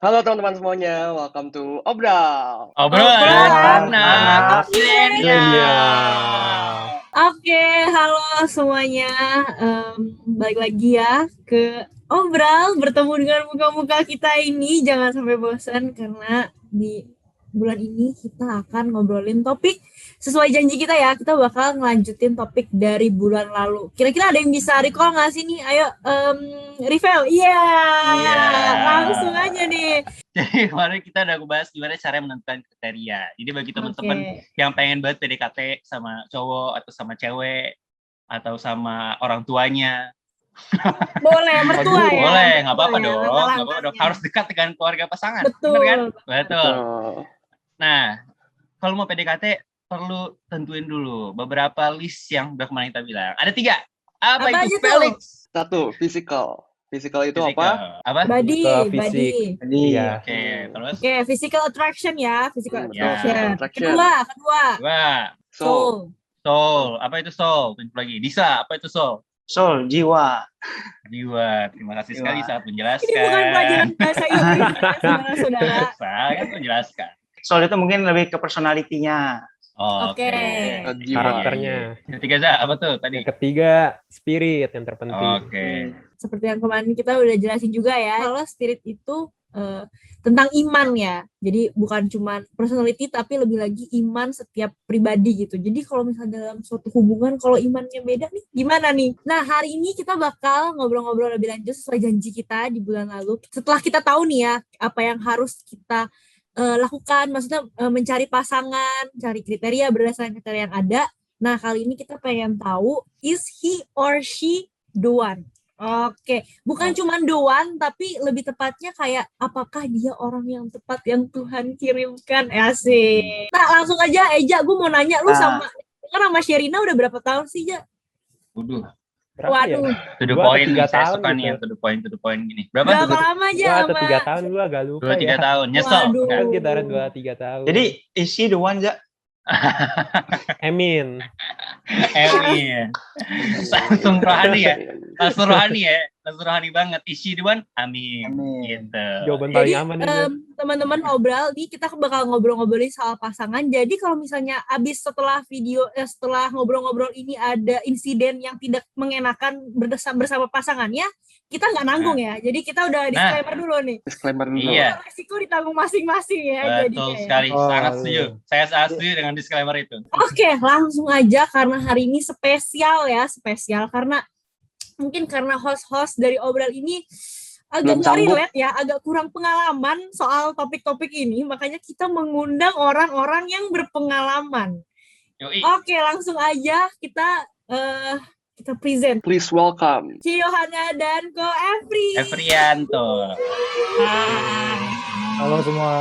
Halo teman-teman semuanya, welcome to Obral. Obrolan Obrolan anak milenial. Oke, halo semuanya. Balik lagi ya ke Obral, bertemu dengan muka-muka kita ini. Jangan sampai bosan karena di bulan ini kita akan ngobrolin topik sesuai janji kita ya. Kita bakal ngelanjutin topik dari bulan lalu. Kira-kira ada yang bisa recall nggak sih nih? Ayo, Rivel. Iya, langsung aja nih. Jadi kemarin kita udah bahas gimana cara menentukan kriteria. Jadi bagi teman-teman yang pengen banget PDKT sama cowok atau sama cewek atau sama orang tuanya. Boleh, mertua ya. Boleh, nggak apa-apa dong. Harus dekat dengan keluarga pasangan. Betul. Bener kan? Betul. Nah, kalau mau PDKT perlu tentuin dulu beberapa list yang udah kemarin kita bilang. Ada 3. Apa itu, Felix? 1, physical. Physical itu apa? Body. Iya. Oke, terus? Oke, physical attraction ya, physical attraction. Kedua. Soul. Apa itu soul? Tunjuk lagi. Disa, apa itu soul? Soul, jiwa. Terima kasih sekali saat menjelaskan. Ini bukan pelajaran bahasa Inggris, saudara-saudara. Sangat menjelaskan. Soul itu mungkin lebih ke personality-nya. Oke. Karakternya. Yang ketiga apa tuh tadi? Yang ketiga spirit yang terpenting. Oke. Seperti yang kemarin kita udah jelasin juga ya, kalau spirit itu tentang iman ya. Jadi bukan cuma personality tapi lebih lagi iman setiap pribadi gitu. Jadi kalau misalnya dalam suatu hubungan kalau imannya beda nih gimana nih? Nah, hari ini kita bakal ngobrol-ngobrol lebih lanjut sesuai janji kita di bulan lalu. Setelah kita tahu nih ya apa yang harus kita lakukan, maksudnya mencari pasangan, cari kriteria berdasarkan kriteria yang ada. Nah, kali ini kita pengen tahu, is he or she the one? Oke, bukan cuma the one, tapi lebih tepatnya kayak apakah dia orang yang tepat yang Tuhan kirimkan? Asik. Nah, langsung aja, Eja, gue mau nanya, lu sama Sherina udah berapa tahun sih, Ja? Waduh. To the point, saya suka nih yang to the point gini. Berapa lama aja? 2 atau 3 tahun, gue agak lupa 2-3 tahun, nyesel. Kan kita 2-3 tahun. Jadi, is she the one, Ja? Amin. Langsung rohani ya. Langsung rohani banget. Isi the one, amin. Gitu. Jawaban paling aman nih. Teman-teman Obral nih, kita bakal ngobrol-ngobrolin soal pasangan. Jadi kalau misalnya abis setelah ngobrol-ngobrol ini ada insiden yang tidak mengenakan bersama pasangannya, kita nggak nanggung ya. Jadi kita udah disclaimer dulu nih. Iya. Resiko ditanggung masing-masing ya. Betul sekali. Sangat setuju. Saya sangat setuju dengan disclaimer itu. Oke, langsung aja karena hari ini spesial karena mungkin karena host-host dari Obral ini agak nggak relate ya, agak kurang pengalaman soal topik-topik ini, makanya kita mengundang orang-orang yang berpengalaman. Oke, langsung aja kita present. Please welcome Ciyohana dan Ko Efrianto. Halo semua.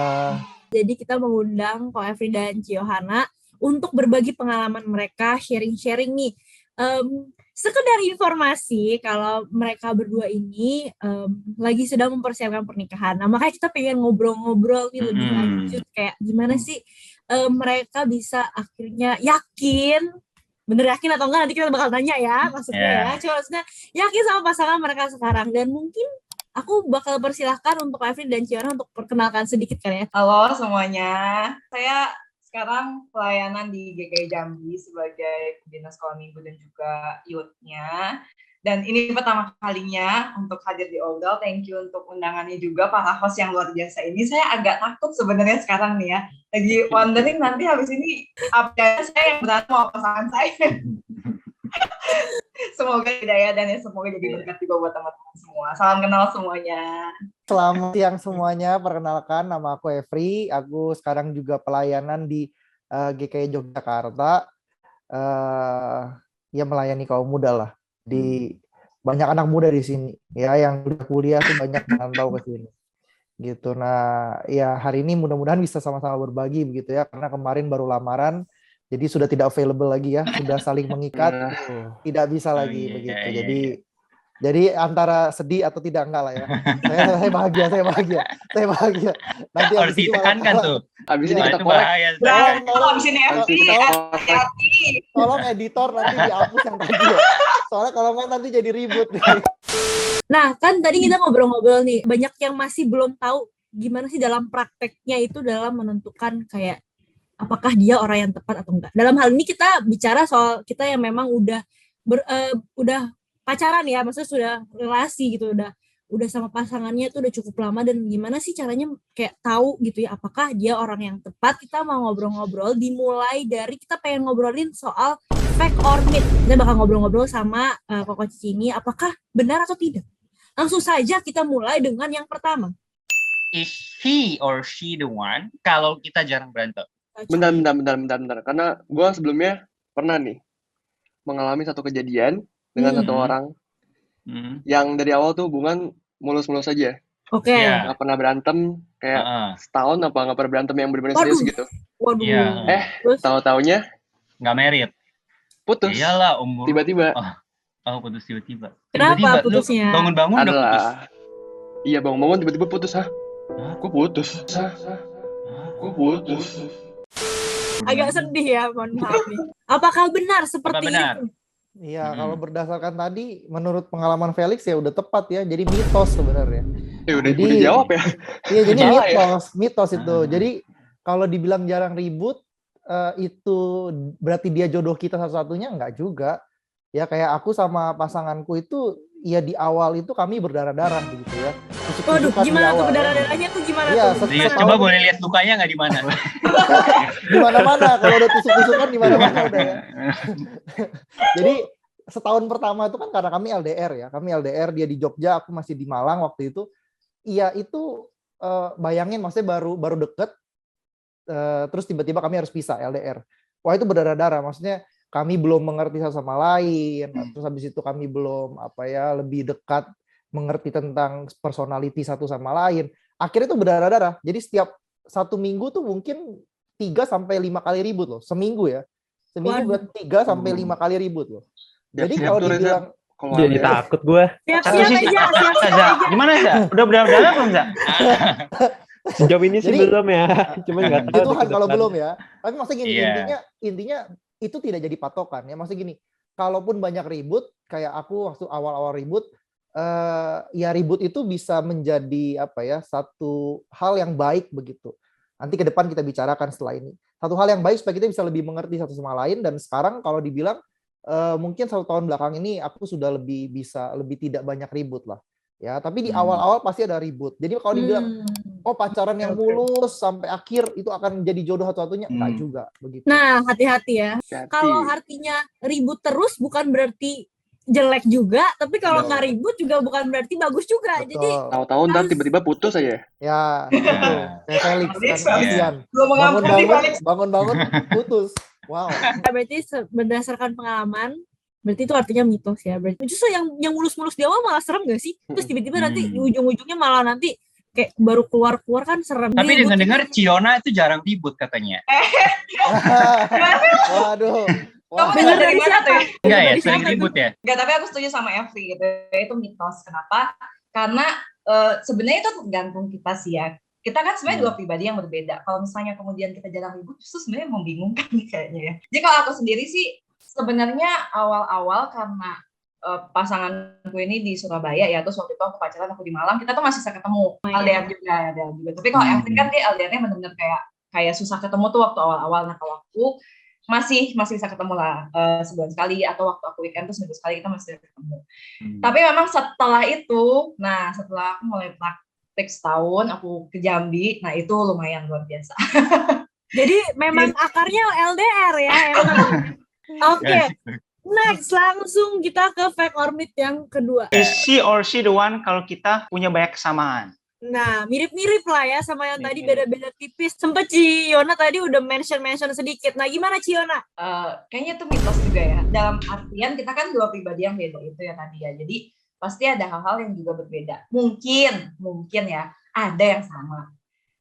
Jadi kita mengundang Ko Efri dan Ciyohana untuk berbagi pengalaman mereka, sharing-sharing nih. Sekedar informasi kalau mereka berdua ini lagi sedang mempersiapkan pernikahan. Nah, makanya kita pengen ngobrol-ngobrol nih lebih lanjut kayak gimana sih mereka bisa akhirnya bener yakin atau enggak nanti kita bakal tanya ya maksudnya ya. Cuma maksudnya yakin sama pasangan mereka sekarang, dan mungkin aku bakal persilahkan untuk Efri dan Ciara untuk perkenalkan sedikit kan ya. Halo semuanya, saya sekarang pelayanan di GKI Jambi sebagai Dinas Sekolah Minggu dan juga youth-nya. Dan ini pertama kalinya untuk hadir di Obral. Thank you untuk undangannya juga para host yang luar biasa ini. Saya agak takut sebenarnya sekarang nih ya. Lagi wondering nanti habis ini apa saya yang berantem sama pasangan saya. Semoga tidak ya, dan semoga jadi berkat juga buat teman-teman semua. Salam kenal semuanya. Selamat siang semuanya, perkenalkan nama aku Efri. Aku sekarang juga pelayanan di GKI Yogyakarta. Ya melayani kaum muda lah. Di banyak anak muda di sini ya yang udah kuliah tuh banyak merantau ke sini. Gitu. Nah, ya hari ini mudah-mudahan bisa sama-sama berbagi begitu ya, karena kemarin baru lamaran. Jadi sudah tidak available lagi ya, sudah saling mengikat, tidak bisa lagi begitu. Jadi antara sedih atau tidak enggak lah ya. Saya bahagia. Nanti harus ditekankan tuh. Habis ini kita bahaya. Tolong editor nanti dihapus yang tadi ya. Soalnya kalau nggak nanti jadi ribut. Nah, kan tadi kita ngobrol-ngobrol nih, banyak yang masih belum tahu gimana sih dalam prakteknya itu dalam menentukan kayak apakah dia orang yang tepat atau enggak. Dalam hal ini kita bicara soal kita yang memang udah pacaran ya, maksudnya sudah relasi gitu, udah sama pasangannya tuh udah cukup lama, dan gimana sih caranya kayak tahu gitu ya apakah dia orang yang tepat. Kita mau ngobrol-ngobrol dimulai dari kita pengen ngobrolin soal fact or myth. Kita bakal ngobrol-ngobrol sama Koko Cici ini apakah benar atau tidak. Langsung saja kita mulai dengan yang pertama. Is he or she the one kalau kita jarang berantem? Bentar. Karena gue sebelumnya pernah nih mengalami satu kejadian dengan satu orang yang dari awal tuh hubungan mulus-mulus aja. Oke. Iya. Nggak pernah berantem, kayak setahun apa nggak pernah berantem yang benar-benar serius gitu. Waduh. Iya. Terus Tahu-taunya Nggak merit. putus. Iyalah umur. Tiba-tiba. Putus tiba-tiba. Kenapa Tiba-tiba, lu putusnya? bangun-bangun udah putus. Adalah. Iya bangun-bangun tiba-tiba putus. Hah? Kok putus? Kok putus? Agak sedih ya, mohon maaf nih. Apakah benar seperti Apa benar? itu? Iya, kalau berdasarkan tadi, menurut pengalaman Felix ya udah tepat ya. Jadi mitos sebenarnya. Udah Jadi- jawab ya. Iya, jadi Salah ya? mitos itu. Jadi kalau dibilang jarang ribut, itu berarti dia jodoh kita satu-satunya? Enggak juga. Ya kayak aku sama pasanganku itu, ya di awal itu kami berdarah-darah begitu ya. Waduh, Tusuk-tusukan di gimana tuh awal. berdarah-darahnya tuh gimana Iya, tuh? Serius, Gimana? coba boleh lihat lukanya nggak di mana? Di mana-mana, kalau udah tusuk-tusukan di mana-mana udah ya. Jadi setahun pertama itu kan karena kami LDR ya. Kami LDR, dia di Jogja, aku masih di Malang waktu itu. Iya itu bayangin maksudnya baru deket, terus tiba-tiba kami harus pisah LDR. Wah itu berdarah-darah, maksudnya kami belum mengerti satu sama lain, terus habis itu kami belum lebih dekat mengerti tentang personality satu sama lain. Akhirnya itu berdarah-darah. Jadi setiap 1 minggu tuh mungkin 3-5 kali ribut loh, seminggu ya. Seminggu Waduh. buat 3-5 kali ribut loh. Jadi Siap kalau tuh, Reza. dibilang Kalau Jadi LDR. takut gue. Siap-siap aja, siap-siap Za, aja. gimana Za? Udah berdarah belum Za? Sejauh ini sih Jadi- belum ya. Cuman nggak tahu. itu kan di kalau kedepan. belum ya. Tapi maksudnya gini, Iya. intinya itu tidak jadi patokan ya. Maksudnya gini, kalaupun banyak ribut, kayak aku waktu awal-awal ribut, ya ribut itu bisa menjadi satu hal yang baik begitu. Nanti ke depan kita bicarakan setelah ini. Satu hal yang baik supaya kita bisa lebih mengerti satu sama lain. Dan sekarang kalau dibilang mungkin 1 tahun belakang ini aku sudah lebih tidak banyak ribut lah. Ya, tapi di awal-awal pasti ada ribut. Jadi kalau dibilang pacaran yang mulus sampai akhir itu akan jadi jodoh satu-satunya, enggak juga begitu. Nah, hati-hati ya. Hati-hati. Kalau artinya ribut terus bukan berarti jelek juga, tapi kalau nggak ribut juga bukan berarti bagus juga. Betul. Jadi Tahu-tahu ntar harus- tiba-tiba putus aja. Ya, itu. Kayak Felix kan Felix, kasihan. Belum mengampuni Felix. Bangun-bangun putus. Wow. berarti berdasarkan pengalaman, berarti itu artinya mitos ya. Berarti justru yang mulus-mulus di awal malah serem gak sih? Terus tiba-tiba nanti di ujung-ujungnya malah nanti kayak baru keluar kan serem. Tapi Ribut dengar-dengar gitu. Ciona itu jarang ribut katanya. Waduh. Kamu Wah. dengar dari mana tuh? Enggak ya, Dari sering siapa ribut ya? Enggak, tapi aku setuju sama Evri gitu. Itu mitos. Kenapa? Karena sebenarnya itu tergantung kita sih ya. Kita kan sebenarnya dua pribadi yang berbeda. Kalau misalnya kemudian kita jarang ribut, justru sebenarnya membingungkan nih kayaknya ya. Jadi kalau aku sendiri sih sebenarnya awal-awal karena pasanganku ini di Surabaya ya, terus waktu itu aku pacaran, aku di Malang, kita tuh masih bisa ketemu. LDR juga. Tapi kalau Evri kan dia LDR-nya benar-benar kayak susah ketemu tuh waktu awal-awal. Nah kalau aku masih bisa ketemu lah sebulan sekali, atau waktu aku weekend tuh seminggu sekali kita masih bisa ketemu. Tapi memang setelah itu, setelah aku mulai praktek setahun, aku ke Jambi, nah itu lumayan luar biasa. Jadi memang akarnya LDR ya. Oke, next langsung kita ke fact or myth yang kedua. Is she or she the one kalau kita punya banyak kesamaan? Nah, mirip-mirip lah ya sama yang tadi, Mirip-mirip. beda-beda tipis. Sempet Ciona tadi udah mention sedikit. Nah, gimana Ciona? Kayaknya itu mitos juga ya. Dalam artian kita kan dua pribadi yang beda itu ya tadi ya. Jadi pasti ada hal-hal yang juga berbeda. Mungkin ya ada yang sama.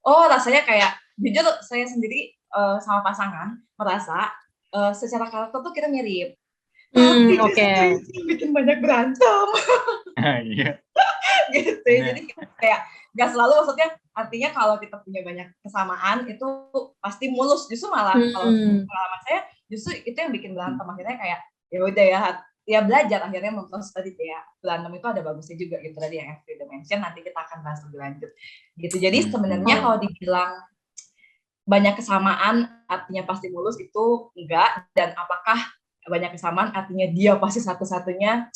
Rasanya kayak jujur saya sendiri sama pasangan merasa secara karakter tuh kita mirip. Tapi Oke. bikin banyak berantem Iya. gitu. Jadi kayak gak selalu, maksudnya artinya kalau kita punya banyak kesamaan itu pasti mulus, justru malah kalau pengalaman saya justru itu yang bikin berantem. Akhirnya kayak ya udah ya, ya belajar akhirnya memproses tadi kayak berantem itu ada bagusnya juga gitu tadi yang Frida mention, nanti kita akan bahas lebih lanjut gitu. Jadi sebenarnya kalau dibilang banyak kesamaan artinya pasti mulus itu enggak, dan apakah banyak kesamaan artinya dia pasti satu-satunya,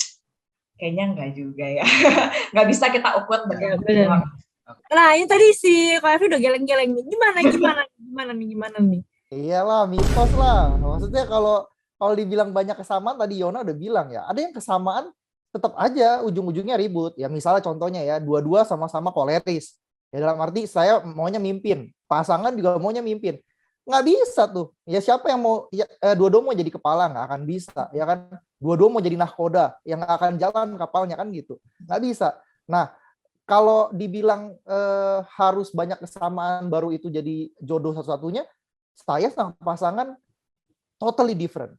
kayaknya enggak juga ya. Nggak bisa kita ukur dengan Nah ini tadi si Kak Evi udah geleng-geleng nih, gimana nih? Iyalah, mitos lah. Maksudnya kalau dibilang banyak kesamaan, tadi Yona udah bilang ya, ada yang kesamaan tetap aja ujung-ujungnya ribut. Ya misalnya contohnya ya, dua-dua sama-sama koleris. Ya dalam arti saya maunya mimpin, pasangan juga maunya mimpin. Nggak bisa tuh. Ya siapa yang mau, ya, dua-dua mau jadi kepala, nggak akan bisa. Ya kan, dua-dua mau jadi nahkoda, yang nggak akan jalan kapalnya kan gitu. Nggak bisa. Nah, kalau dibilang harus banyak kesamaan baru itu jadi jodoh satu-satunya, saya sama pasangan totally different.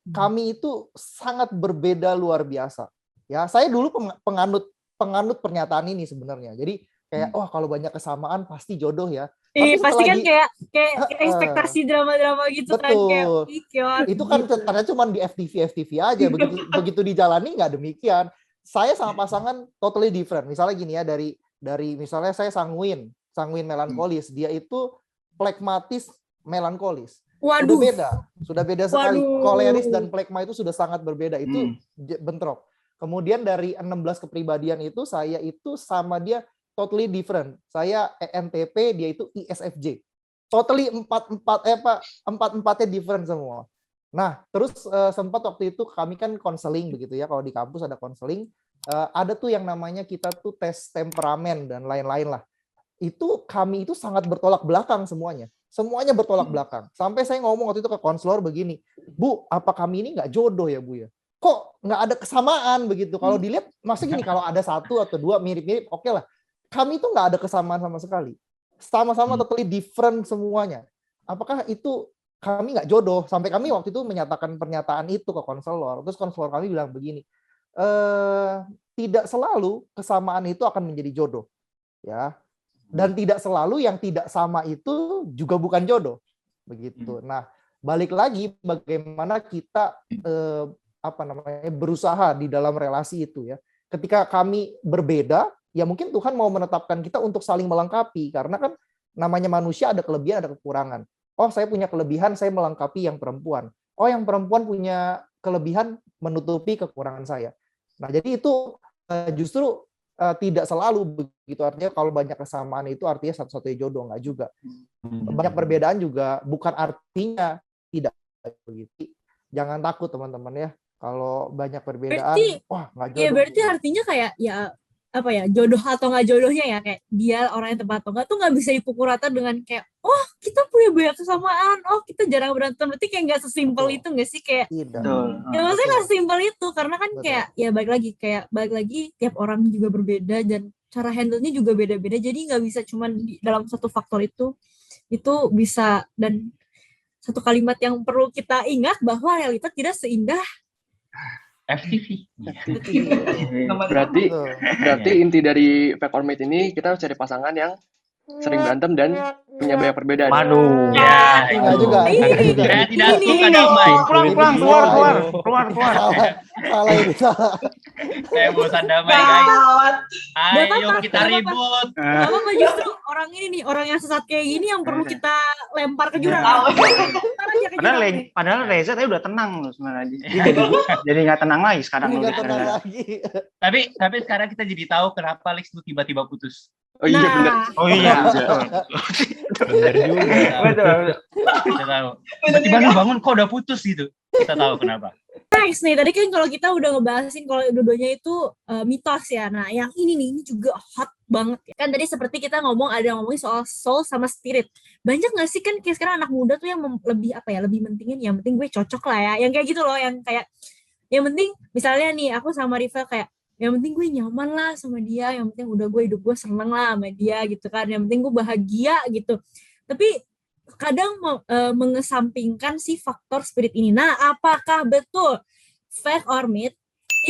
Kami itu sangat berbeda luar biasa. Ya, saya dulu penganut pernyataan ini sebenarnya. Jadi kayak kalau banyak kesamaan pasti jodoh ya. Pasti kan kayak ekspektasi drama-drama gitu kan kayak itu kan gitu. Karena cuma di FTV aja, begitu dijalani nggak demikian. Saya sama pasangan totally different. Misalnya gini ya, dari misalnya saya sanguin melankolis, dia itu plekmatis melankolis. Waduh. Sudah beda sekali. Koleris dan plekma itu sudah sangat berbeda. Itu bentrok. Kemudian dari 16 kepribadian itu, saya itu sama dia totally different. Saya ENTP, dia itu ISFJ. Totally empat-empatnya different semua. Nah, terus sempat waktu itu kami kan konseling begitu ya. Kalau di kampus ada konseling, ada tuh yang namanya kita tuh tes temperamen dan lain-lain lah. Itu kami itu sangat bertolak belakang semuanya. Semuanya bertolak belakang. Sampai saya ngomong waktu itu ke konselor begini, Bu, apa kami ini nggak jodoh ya Bu ya? Kok nggak ada kesamaan begitu? Kalau dilihat, maksudnya gini, kalau ada satu atau dua mirip-mirip, oke lah. Kami itu nggak ada kesamaan sama sekali. Sama-sama totally different semuanya. Apakah itu kami nggak jodoh? Sampai kami waktu itu menyatakan pernyataan itu ke konselor. Terus konselor kami bilang begini, tidak selalu kesamaan itu akan menjadi jodoh. Ya. Dan tidak selalu yang tidak sama itu juga bukan jodoh, begitu. Nah, balik lagi bagaimana kita berusaha di dalam relasi itu ya. Ketika kami berbeda, ya mungkin Tuhan mau menetapkan kita untuk saling melengkapi, karena kan namanya manusia ada kelebihan, ada kekurangan. Oh, saya punya kelebihan, saya melengkapi yang perempuan. Oh, yang perempuan punya kelebihan menutupi kekurangan saya. Nah, jadi itu justru tidak selalu begitu. Artinya kalau banyak kesamaan itu artinya satu-satunya jodoh, nggak juga. Banyak perbedaan juga bukan artinya tidak begitu. Jangan takut teman-teman ya, kalau banyak perbedaan, nggak jodoh. Ya berarti artinya kayak jodoh atau nggak jodohnya ya, kayak dia orang yang tepat atau nggak tuh nggak bisa dipukul rata dengan kayak kita punya banyak kesamaan, kita jarang berantem. Berarti kayak nggak sesimpel itu nggak sih, kayak ya maksudnya nggak sesimpel itu, karena kan kayak ya balik lagi tiap orang juga berbeda dan cara handle-nya juga beda-beda, jadi nggak bisa cuman dalam satu faktor itu bisa. Dan satu kalimat yang perlu kita ingat bahwa realita tidak seindah FTV. Berarti inti dari Fake or Mate ini kita harus cari pasangan yang sering berantem dan punya banyak perbedaan. Waduh. Enggak juga. Saya tidak suka damai. Keluar. Salah itu. Saya bosan damai, guys. Ayo kita ribut. Apa justru orang ini nih, orang yang sesat kayak gini yang perlu kita lempar ke jurang. Padahal Reza tadi udah tenang loh sebenarnya. Jadi nggak tenang lagi sekarang. Tapi sekarang kita jadi tahu kenapa Lex tuh tiba-tiba putus. Oh iya benar. Oh iya. Benar juga. Betul. Kita tahu. Tiba-tiba lu bangun kok udah putus gitu. Kita tahu kenapa. Next nih, tadi kan kalau kita udah ngebahasin kalau dua-duanya itu mitos ya. Nah, yang ini juga hot banget ya. Kan tadi seperti kita ngomongin soal soul sama spirit. Banyak nggak sih kan kayak sekarang anak muda tuh yang lebih mentingin yang penting gue cocok lah ya. Yang kayak gitu loh, yang kayak yang penting misalnya nih aku sama Riva kayak yang penting gue nyaman lah sama dia, yang penting udah hidup gue seneng lah sama dia gitu kan, yang penting gue bahagia gitu. Tapi kadang mengesampingkan si faktor spirit ini. Nah, apakah betul Fake or Mate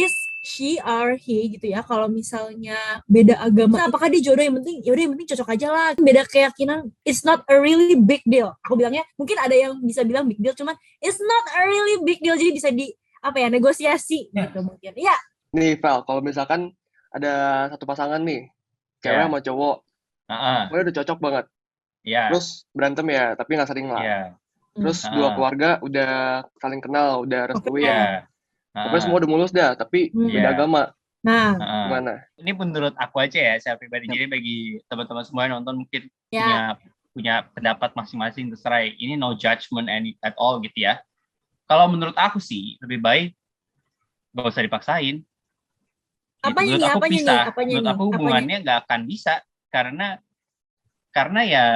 is she or he gitu ya? Kalau misalnya beda agama, apakah dia jodoh? Yang penting yaudah, yang penting cocok aja lah. Beda keyakinan, it's not a really big deal. Aku bilangnya mungkin ada yang bisa bilang big deal, cuman it's not a really big deal. Jadi bisa apa ya, negosiasi gitu mungkin. Iya. Nih, Val, kalau misalkan ada satu pasangan nih, cewek sama cowok, pokoknya udah cocok banget. Terus berantem ya, tapi nggak sering lah. Terus dua keluarga udah saling kenal, udah restuin. Pokoknya semua udah mulus dah, tapi beda agama. Nah, gimana? Ini menurut aku aja ya, saya pribadi. Jadi bagi teman-teman semua yang nonton mungkin punya pendapat masing-masing, terserah. Ini no judgment at all gitu ya. Kalau menurut aku sih lebih baik gak usah dipaksain. Apanya menurut nih? aku Apanya bisa. nih? Apanya Menurut nih? aku hubungannya nggak akan bisa karena ya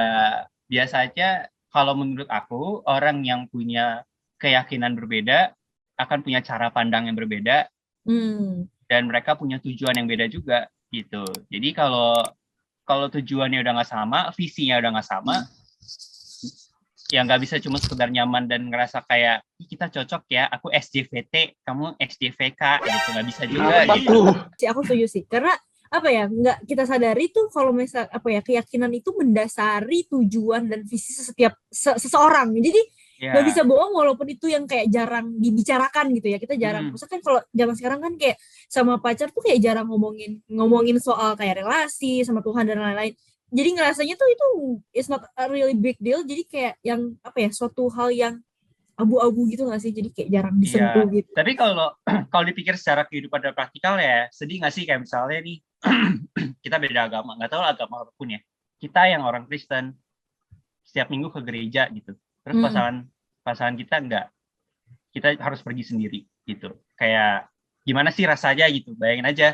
biasanya kalau menurut aku orang yang punya keyakinan berbeda akan punya cara pandang yang berbeda dan mereka punya tujuan yang beda juga gitu. Jadi kalau tujuannya udah nggak sama, visinya udah nggak sama, ya nggak bisa cuma sekedar nyaman dan ngerasa kayak kita cocok ya, aku SJVT, kamu SJVK gitu, nggak bisa juga gitu. Aku setuju sih, karena apa ya, nggak kita sadari tuh kalau misal apa ya, keyakinan itu mendasari tujuan dan visi setiap seseorang. Jadi nggak bisa bohong walaupun itu yang kayak jarang dibicarakan gitu ya, kita jarang. Misalkan kalau zaman sekarang kan kayak sama pacar tuh kayak jarang ngomongin soal kayak relasi sama Tuhan dan lain-lain. Jadi ngerasanya tuh itu it's not a really big deal. Jadi kayak yang apa ya, suatu hal yang abu-abu gitu nggak sih? Jadi kayak jarang disentuh gitu. Tapi kalau dipikir secara kehidupan dan praktikal ya, sedih nggak sih kayak misalnya nih kita beda agama, nggak tahu agama apapun ya. Kita yang orang Kristen setiap minggu ke gereja gitu. Terus pasangan kita enggak. Kita harus pergi sendiri gitu. Kayak gimana sih rasanya gitu? Bayangin aja.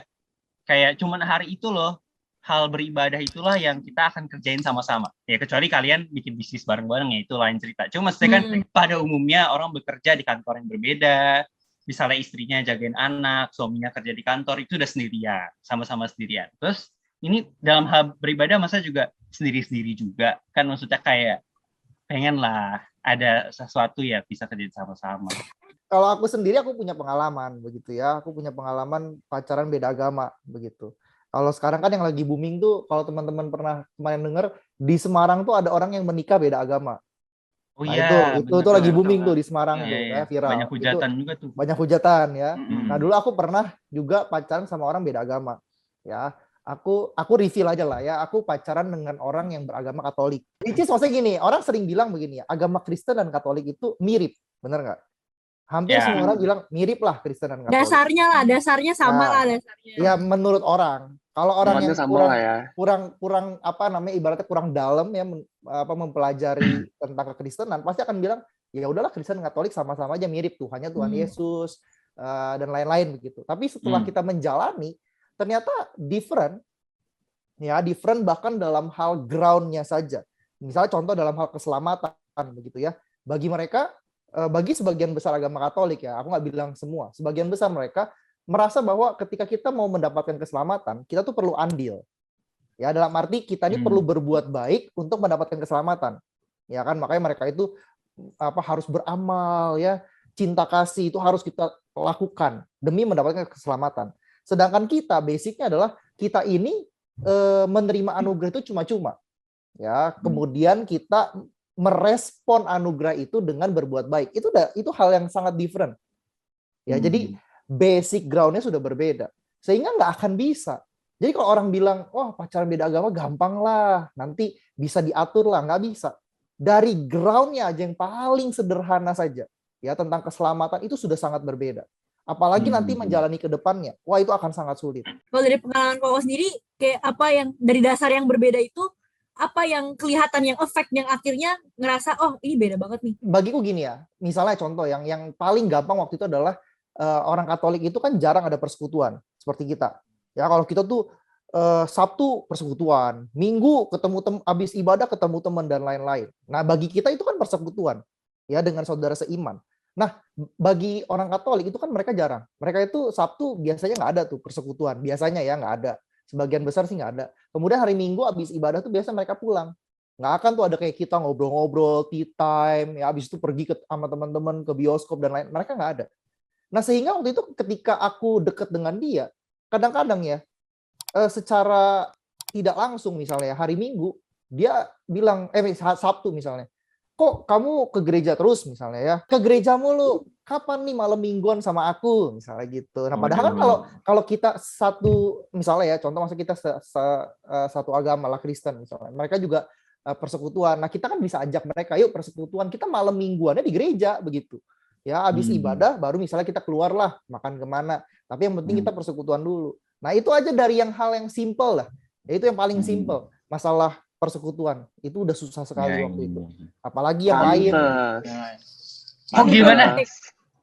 Kayak cuman hari itu loh, hal beribadah itulah yang kita akan kerjain sama-sama. Ya kecuali kalian bikin bisnis bareng-bareng ya, itu lain cerita. Cuma maksudnya kan pada umumnya orang bekerja di kantor yang berbeda. Misalnya istrinya jagain anak, suaminya kerja di kantor, itu udah sendirian, sama-sama sendirian. Terus ini dalam hal beribadah masa juga sendiri-sendiri juga. Kan maksudnya kayak pengen lah ada sesuatu ya bisa kerja sama-sama. Kalau aku sendiri aku punya pengalaman begitu ya. Aku punya pengalaman pacaran beda agama begitu. Kalau sekarang kan yang lagi booming tuh, kalau teman-teman pernah kemarin dengar, di Semarang tuh ada orang yang menikah beda agama. Oh nah, iya, itu lagi booming tuh di Semarang tuh, ya, viral. Banyak hujatan itu, juga tuh. Banyak hujatan ya. Nah dulu aku pernah juga pacaran sama orang beda agama. Ya, aku reveal aja lah ya. Aku pacaran dengan orang yang beragama Katolik. Which is maksudnya gini, orang sering bilang begini ya, agama Kristen dan Katolik itu mirip, bener nggak? Hampir semua orang bilang mirip lah Kristen dan Katolik. Dasarnya sama lah dasarnya. Ya menurut orang. Kalau orang yang kurang apa namanya, ibaratnya kurang dalam ya mempelajari tentang kekristenan, pasti akan bilang ya udahlah Kristen dan Katolik sama-sama aja mirip, Tuhannya Tuhan Yesus dan lain-lain begitu. Tapi setelah kita menjalani, ternyata different bahkan dalam hal groundnya saja. Misalnya contoh dalam hal keselamatan begitu ya. Bagi mereka, bagi sebagian besar agama Katolik ya, aku nggak bilang semua, sebagian besar mereka merasa bahwa ketika kita mau mendapatkan keselamatan, kita tuh perlu andil. Ya, dalam arti kita ini perlu berbuat baik untuk mendapatkan keselamatan. Ya kan, makanya mereka itu harus beramal ya, cinta kasih itu harus kita lakukan demi mendapatkan keselamatan. Sedangkan kita basicnya adalah kita ini menerima anugerah itu cuma-cuma. Ya, kemudian kita merespon anugerah itu dengan berbuat baik. Itu hal yang sangat different. Ya, jadi basic ground-nya sudah berbeda. Sehingga nggak akan bisa. Jadi kalau orang bilang, wah pacaran beda agama gampang lah, nanti bisa diatur lah, nggak bisa. Dari ground-nya aja yang paling sederhana saja, ya tentang keselamatan itu sudah sangat berbeda. Apalagi nanti menjalani ke depannya, wah itu akan sangat sulit. Kalau dari pengalaman Koko sendiri, kayak apa yang dari dasar yang berbeda itu, apa yang kelihatan, yang efek, yang akhirnya ngerasa, oh ini beda banget nih. Bagiku gini ya, misalnya contoh yang paling gampang waktu itu adalah orang Katolik itu kan jarang ada persekutuan seperti kita. Ya kalau kita tuh Sabtu persekutuan, Minggu ketemu habis ibadah ketemu teman dan lain-lain. Nah bagi kita itu kan persekutuan ya dengan saudara seiman. Nah bagi orang Katolik itu kan mereka jarang. Mereka itu Sabtu biasanya nggak ada tuh persekutuan, biasanya ya nggak ada. Sebagian besar sih nggak ada. Kemudian hari Minggu habis ibadah tuh biasa mereka pulang. Nggak akan tuh ada kayak kita ngobrol-ngobrol, tea time, ya habis itu pergi sama teman-teman ke bioskop dan lain. Mereka nggak ada. Nah sehingga waktu itu ketika aku dekat dengan dia, kadang-kadang ya secara tidak langsung misalnya hari Minggu dia bilang Sabtu misalnya, kok kamu ke gereja terus misalnya ya, ke gereja mulu, kapan nih malam mingguan sama aku misalnya gitu. Nah padahal kan kalau kita satu misalnya ya contoh masa kita satu agama lah Kristen misalnya, mereka juga persekutuan. Nah kita kan bisa ajak mereka, yuk persekutuan kita malam mingguannya di gereja begitu. Ya habis ibadah baru misalnya kita keluarlah makan kemana. Tapi yang penting kita persekutuan dulu. Nah itu aja dari hal yang simple lah. Ya, itu yang paling simple. Masalah persekutuan itu udah susah sekali waktu itu. Apalagi yang lain. Oh gimana?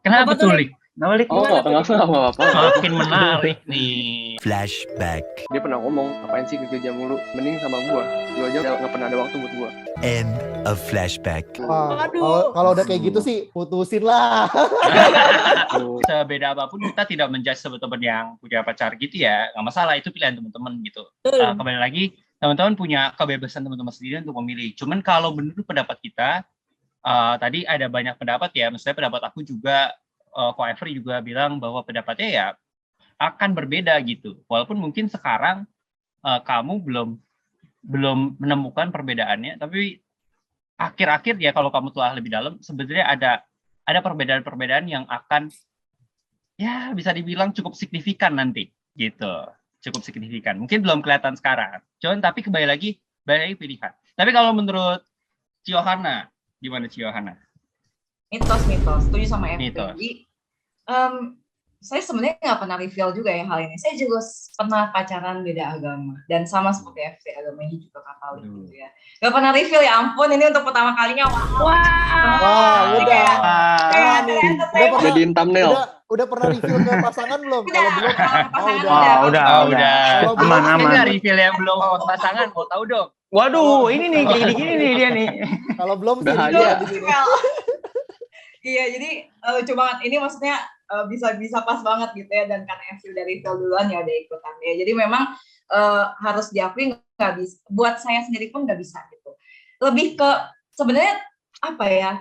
Kenapa tuh, Lik? Enggak apa-apa. Makin menarik nih. Flashback. Dia pernah ngomong, ngapain sih ke gereja mulu? Mending sama gua. Gua aja nggak pernah ada waktu buat gua. End of flashback. Kalau udah kayak gitu sih, putusin lah. Sebeda apapun kita tidak menjudge teman-teman yang punya pacar gitu ya. Nggak masalah, itu pilihan teman-teman gitu. Kembali lagi, teman-teman punya kebebasan teman-teman sendiri untuk memilih. Cuman kalau menurut pendapat kita, tadi ada banyak pendapat ya, maksudnya pendapat aku juga, Ko Every juga bilang bahwa pendapatnya ya akan berbeda gitu. Walaupun mungkin sekarang kamu belum menemukan perbedaannya, tapi akhir-akhir ya kalau kamu telah lebih dalam, sebenarnya ada perbedaan-perbedaan yang akan ya bisa dibilang cukup signifikan nanti gitu. Cukup signifikan. Mungkin belum kelihatan sekarang. Cuman tapi kembali lagi pilihan. Tapi kalau menurut Ciohana, gimana Ciohana? Mitos. Setuju sama Evi. Jadi, saya sebenarnya nggak pernah reveal juga ya hal ini. Saya juga pernah pacaran beda agama. Dan sama seperti Evi, agamanya juga Katolik gitu ya. Nggak pernah reveal, ya ampun. Ini untuk pertama kalinya. Wah, udah. Jadiin thumbnail. Udah pernah reveal ke pasangan belum? Kalau belum, udah. Aman. Ini reveal yang belum ke pasangan, mau tahu dong. Waduh, ini nih kayak gini nih dia nih. Kalau belum sih iya, jadi lucu banget. Ini maksudnya bisa pas banget gitu ya. Dan karena Evi dari reveal duluan ya udah ikutan ya. Jadi memang harus diakui nggak bisa. Buat saya sendiri pun nggak bisa gitu. Lebih ke sebenarnya apa ya?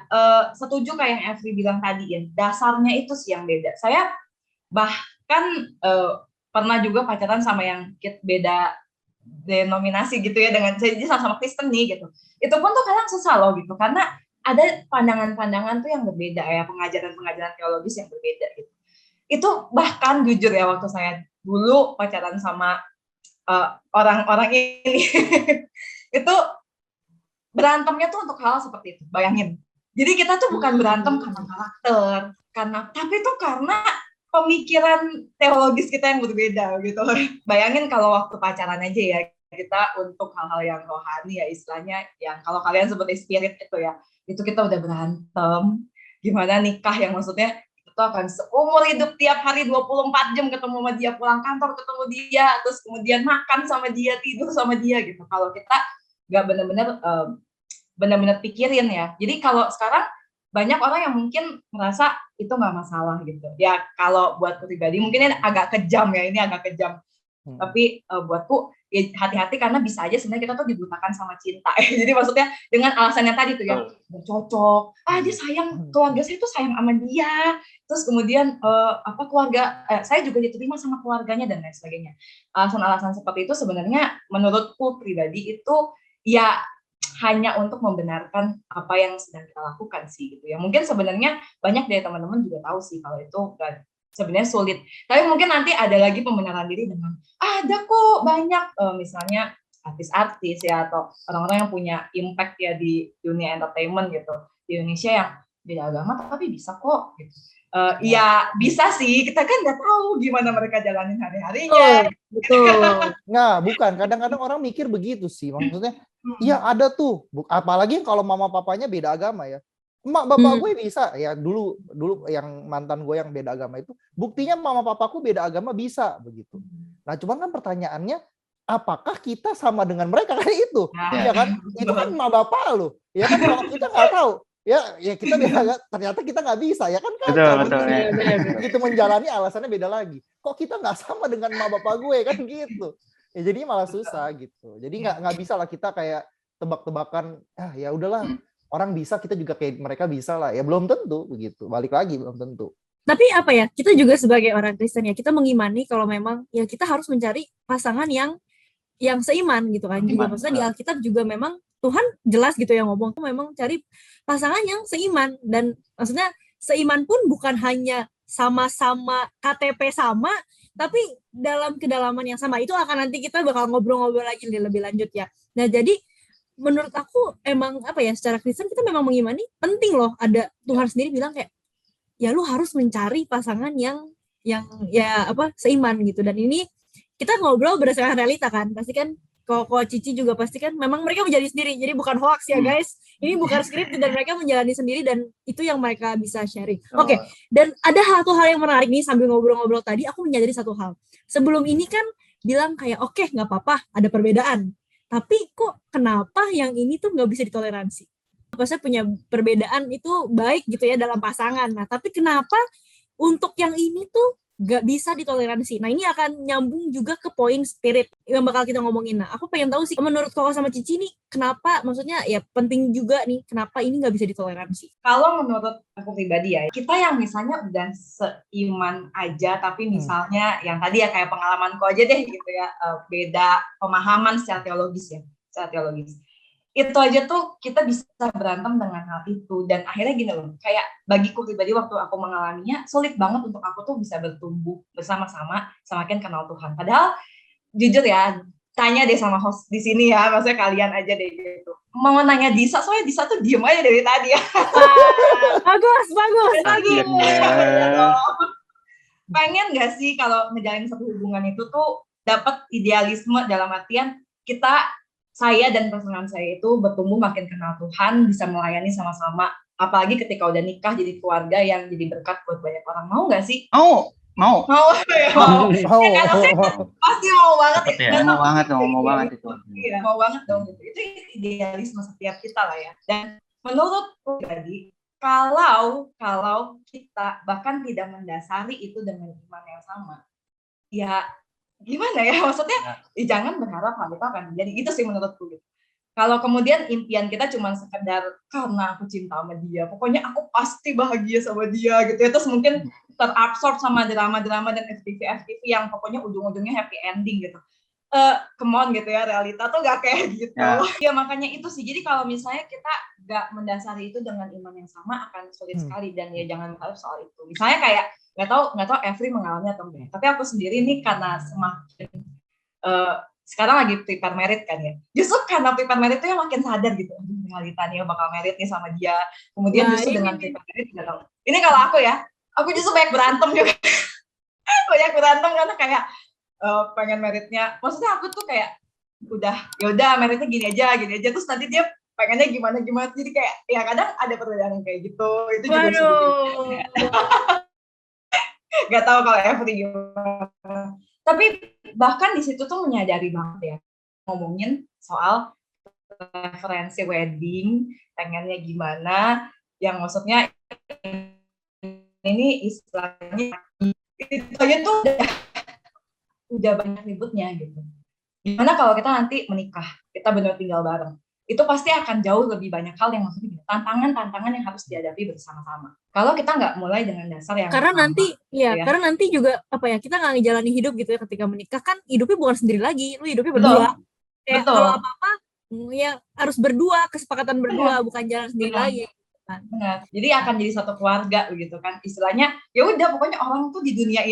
Setuju kayak yang Evi bilang tadi ya. Dasarnya itu sih yang beda. Saya bahkan pernah juga pacaran sama yang beda denominasi gitu ya, dengan jadi sama Kristen nih gitu. Itu pun tuh kadang susah loh gitu, karena ada pandangan-pandangan tuh yang berbeda ya, pengajaran-pengajaran teologis yang berbeda gitu. Itu bahkan jujur ya, waktu saya dulu pacaran sama orang-orang ini itu berantemnya tuh untuk hal seperti itu. Bayangin. Jadi kita tuh bukan berantem karena karakter, tapi tuh karena pemikiran teologis kita yang berbeda gitu. Bayangin kalau waktu pacaran aja ya, kita untuk hal-hal yang rohani ya, istilahnya yang kalau kalian sebut spirit itu ya, itu kita udah berantem. Gimana nikah yang maksudnya itu akan seumur hidup, tiap hari 24 jam ketemu sama dia, pulang kantor ketemu dia, terus kemudian makan sama dia, tidur sama dia gitu. Kalau kita nggak benar-benar pikirin ya. Jadi kalau sekarang banyak orang yang mungkin merasa itu nggak masalah gitu. Ya kalau buat pribadi mungkin ini agak kejam ya, ini agak kejam. Tapi buatku ya hati-hati, karena bisa aja sebenarnya kita tuh dibutakan sama cinta. Jadi maksudnya dengan alasannya tadi tuh ya, cocok. Dia sayang, keluarga saya tuh sayang sama dia. Terus kemudian keluarga saya juga diterima sama keluarganya dan lain sebagainya. Alasan-alasan seperti itu sebenarnya menurutku pribadi itu ya hanya untuk membenarkan apa yang sedang kita lakukan sih gitu ya. Mungkin sebenarnya banyak dari teman-teman juga tahu sih kalau itu kan sebenarnya sulit. Tapi mungkin nanti ada lagi pembenaran diri dengan ada kok banyak misalnya artis-artis ya, atau orang-orang yang punya impact ya di dunia entertainment gitu di Indonesia yang beda agama tapi bisa kok gitu. Ya bisa sih, kita kan nggak tahu gimana mereka jalanin hari-harinya. Betul. Nah, bukan. Kadang-kadang orang mikir begitu sih. Maksudnya, iya ada tuh. Apalagi kalau mama papanya beda agama ya. Emak bapak gue bisa. Ya dulu yang mantan gue yang beda agama itu, buktinya mama papaku beda agama bisa begitu. Nah, cuman kan pertanyaannya, apakah kita sama dengan mereka kan itu? Ya kan? Itu kan emak bapak lo. Ya kan kalau kita nggak tahu. Ya kita beda, ternyata kita nggak bisa ya kan? Betul. Begitu menjalani alasannya beda lagi. Kok kita nggak sama dengan emak bapak gue kan gitu? Ya jadi malah susah gitu. Jadi nggak bisa lah kita kayak tebak-tebakan. Ya udahlah, orang bisa, kita juga kayak mereka bisa lah. Ya belum tentu begitu. Balik lagi belum tentu. Tapi apa ya? Kita juga sebagai orang Kristen ya, kita mengimani kalau memang ya kita harus mencari pasangan yang seiman gitu kan. Juga maksudnya di Alkitab juga memang Tuhan jelas gitu yang ngomong tuh memang cari pasangan yang seiman, dan maksudnya seiman pun bukan hanya sama-sama KTP sama, tapi dalam kedalaman yang sama. Itu akan nanti kita bakal ngobrol-ngobrol lagi lebih lanjut ya. Nah, jadi menurut aku emang apa ya, secara Kristen kita memang mengimani penting loh, ada Tuhan sendiri bilang kayak ya lu harus mencari pasangan yang ya apa seiman gitu. Dan ini kita ngobrol berdasarkan realita kan, pasti kan Koko Cici juga pasti kan memang mereka menjalani sendiri, jadi bukan hoax ya guys, ini bukan skrip dan mereka menjalani sendiri dan itu yang mereka bisa sharing. Oke. Dan ada satu hal yang menarik nih, sambil ngobrol-ngobrol tadi aku menyadari satu hal. Sebelum ini kan bilang kayak oke, nggak apa-apa ada perbedaan, tapi kok kenapa yang ini tuh nggak bisa ditoleransi? Maksudnya punya perbedaan itu baik gitu ya dalam pasangan, nah tapi kenapa untuk yang ini tuh gak bisa ditoleransi? Nah ini akan nyambung juga ke poin spirit yang bakal kita ngomongin. Nah aku pengen tahu sih menurut Koko sama Cici nih, kenapa, maksudnya ya penting juga nih, kenapa ini gak bisa ditoleransi? Kalau menurut aku pribadi ya, kita yang misalnya udah seiman aja, tapi misalnya yang tadi ya kayak pengalamanku aja deh gitu ya, beda pemahaman secara teologis ya, secara teologis. Itu aja tuh kita bisa berantem dengan hal itu. Dan akhirnya gini loh, kayak bagiku pribadi waktu aku mengalaminya, sulit banget untuk aku tuh bisa bertumbuh bersama-sama semakin kenal Tuhan. Padahal jujur ya, tanya deh sama host di sini ya, maksudnya kalian aja deh gitu. Mau nanya Disa, soalnya Disa tuh diem aja dari tadi ya. Bagus. Pengen gak sih kalau ngejalanin satu hubungan itu tuh dapat idealisme dalam artian saya dan pasangan saya itu bertumbuh makin kenal Tuhan, bisa melayani sama-sama, apalagi ketika udah nikah jadi keluarga yang jadi berkat buat banyak orang. Mau nggak sih? Mau. Ya, pasti mau banget ya. Mau banget itu. Iya, mau banget dong gitu. Itu idealisme setiap kita lah ya. Dan menurut pribadi, kalau kita bahkan tidak mendasari itu dengan iman yang sama, ya gimana ya, maksudnya jangan berharap hal itu akan terjadi. Itu sih menurutku gitu. Kalau kemudian impian kita cuma sekedar karena aku cinta sama dia, pokoknya aku pasti bahagia sama dia gitu ya, terus mungkin terabsorb sama drama-drama dan FTV yang pokoknya ujung-ujungnya happy ending gitu. Come on gitu ya, realita tuh gak kayak gitu ya. Makanya itu sih, jadi kalau misalnya kita gak mendasari itu dengan iman yang sama akan sulit sekali. Dan ya jangan berharap soal itu. Misalnya kayak nggak tahu Every mengalami atau enggak, tapi aku sendiri nih karena semakin sekarang lagi prepare merit kan ya, justru karena prepare merit tuh yang makin sadar gitu, realitanya bakal merit nih sama dia, kemudian justru dengan prepare merit nggak tahu, ini kalau aku justru banyak berantem juga banyak berantem karena kayak pengen meritnya, maksudnya aku tuh kayak udah meritnya gini aja terus nanti dia pengennya gimana, jadi kayak ya kadang ada perbedaan kayak gitu. Itu juga gak tahu kalau Every gimana. Tapi bahkan di situ tuh menyadari banget ya, ngomongin soal referensi wedding, pengennya gimana, yang maksudnya ini istilahnya itu aja tuh udah banyak ributnya gitu. Gimana kalau kita nanti menikah, kita benar tinggal bareng, itu pasti akan jauh lebih banyak hal yang maksudnya tantangan yang harus dihadapi bersama-sama. Kalau kita nggak mulai dengan dasar yang karena nanti juga apa ya, kita nggak ngejalanin hidup gitu ya, ketika menikah kan hidupnya bukan sendiri lagi, lu hidupnya berdua. Betul. Kalau apa-apa ya harus berdua, kesepakatan berdua, bukan jalan sendiri lagi. Benar. Jadi akan jadi satu keluarga begitu kan. Istilahnya ya udah pokoknya orang tuh di dunia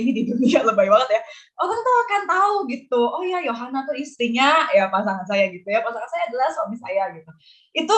lebay banget ya. Orang tuh akan tahu gitu. Oh ya, Yohana tuh istrinya ya pasangan saya gitu ya. Pasangan saya adalah suami saya gitu. Itu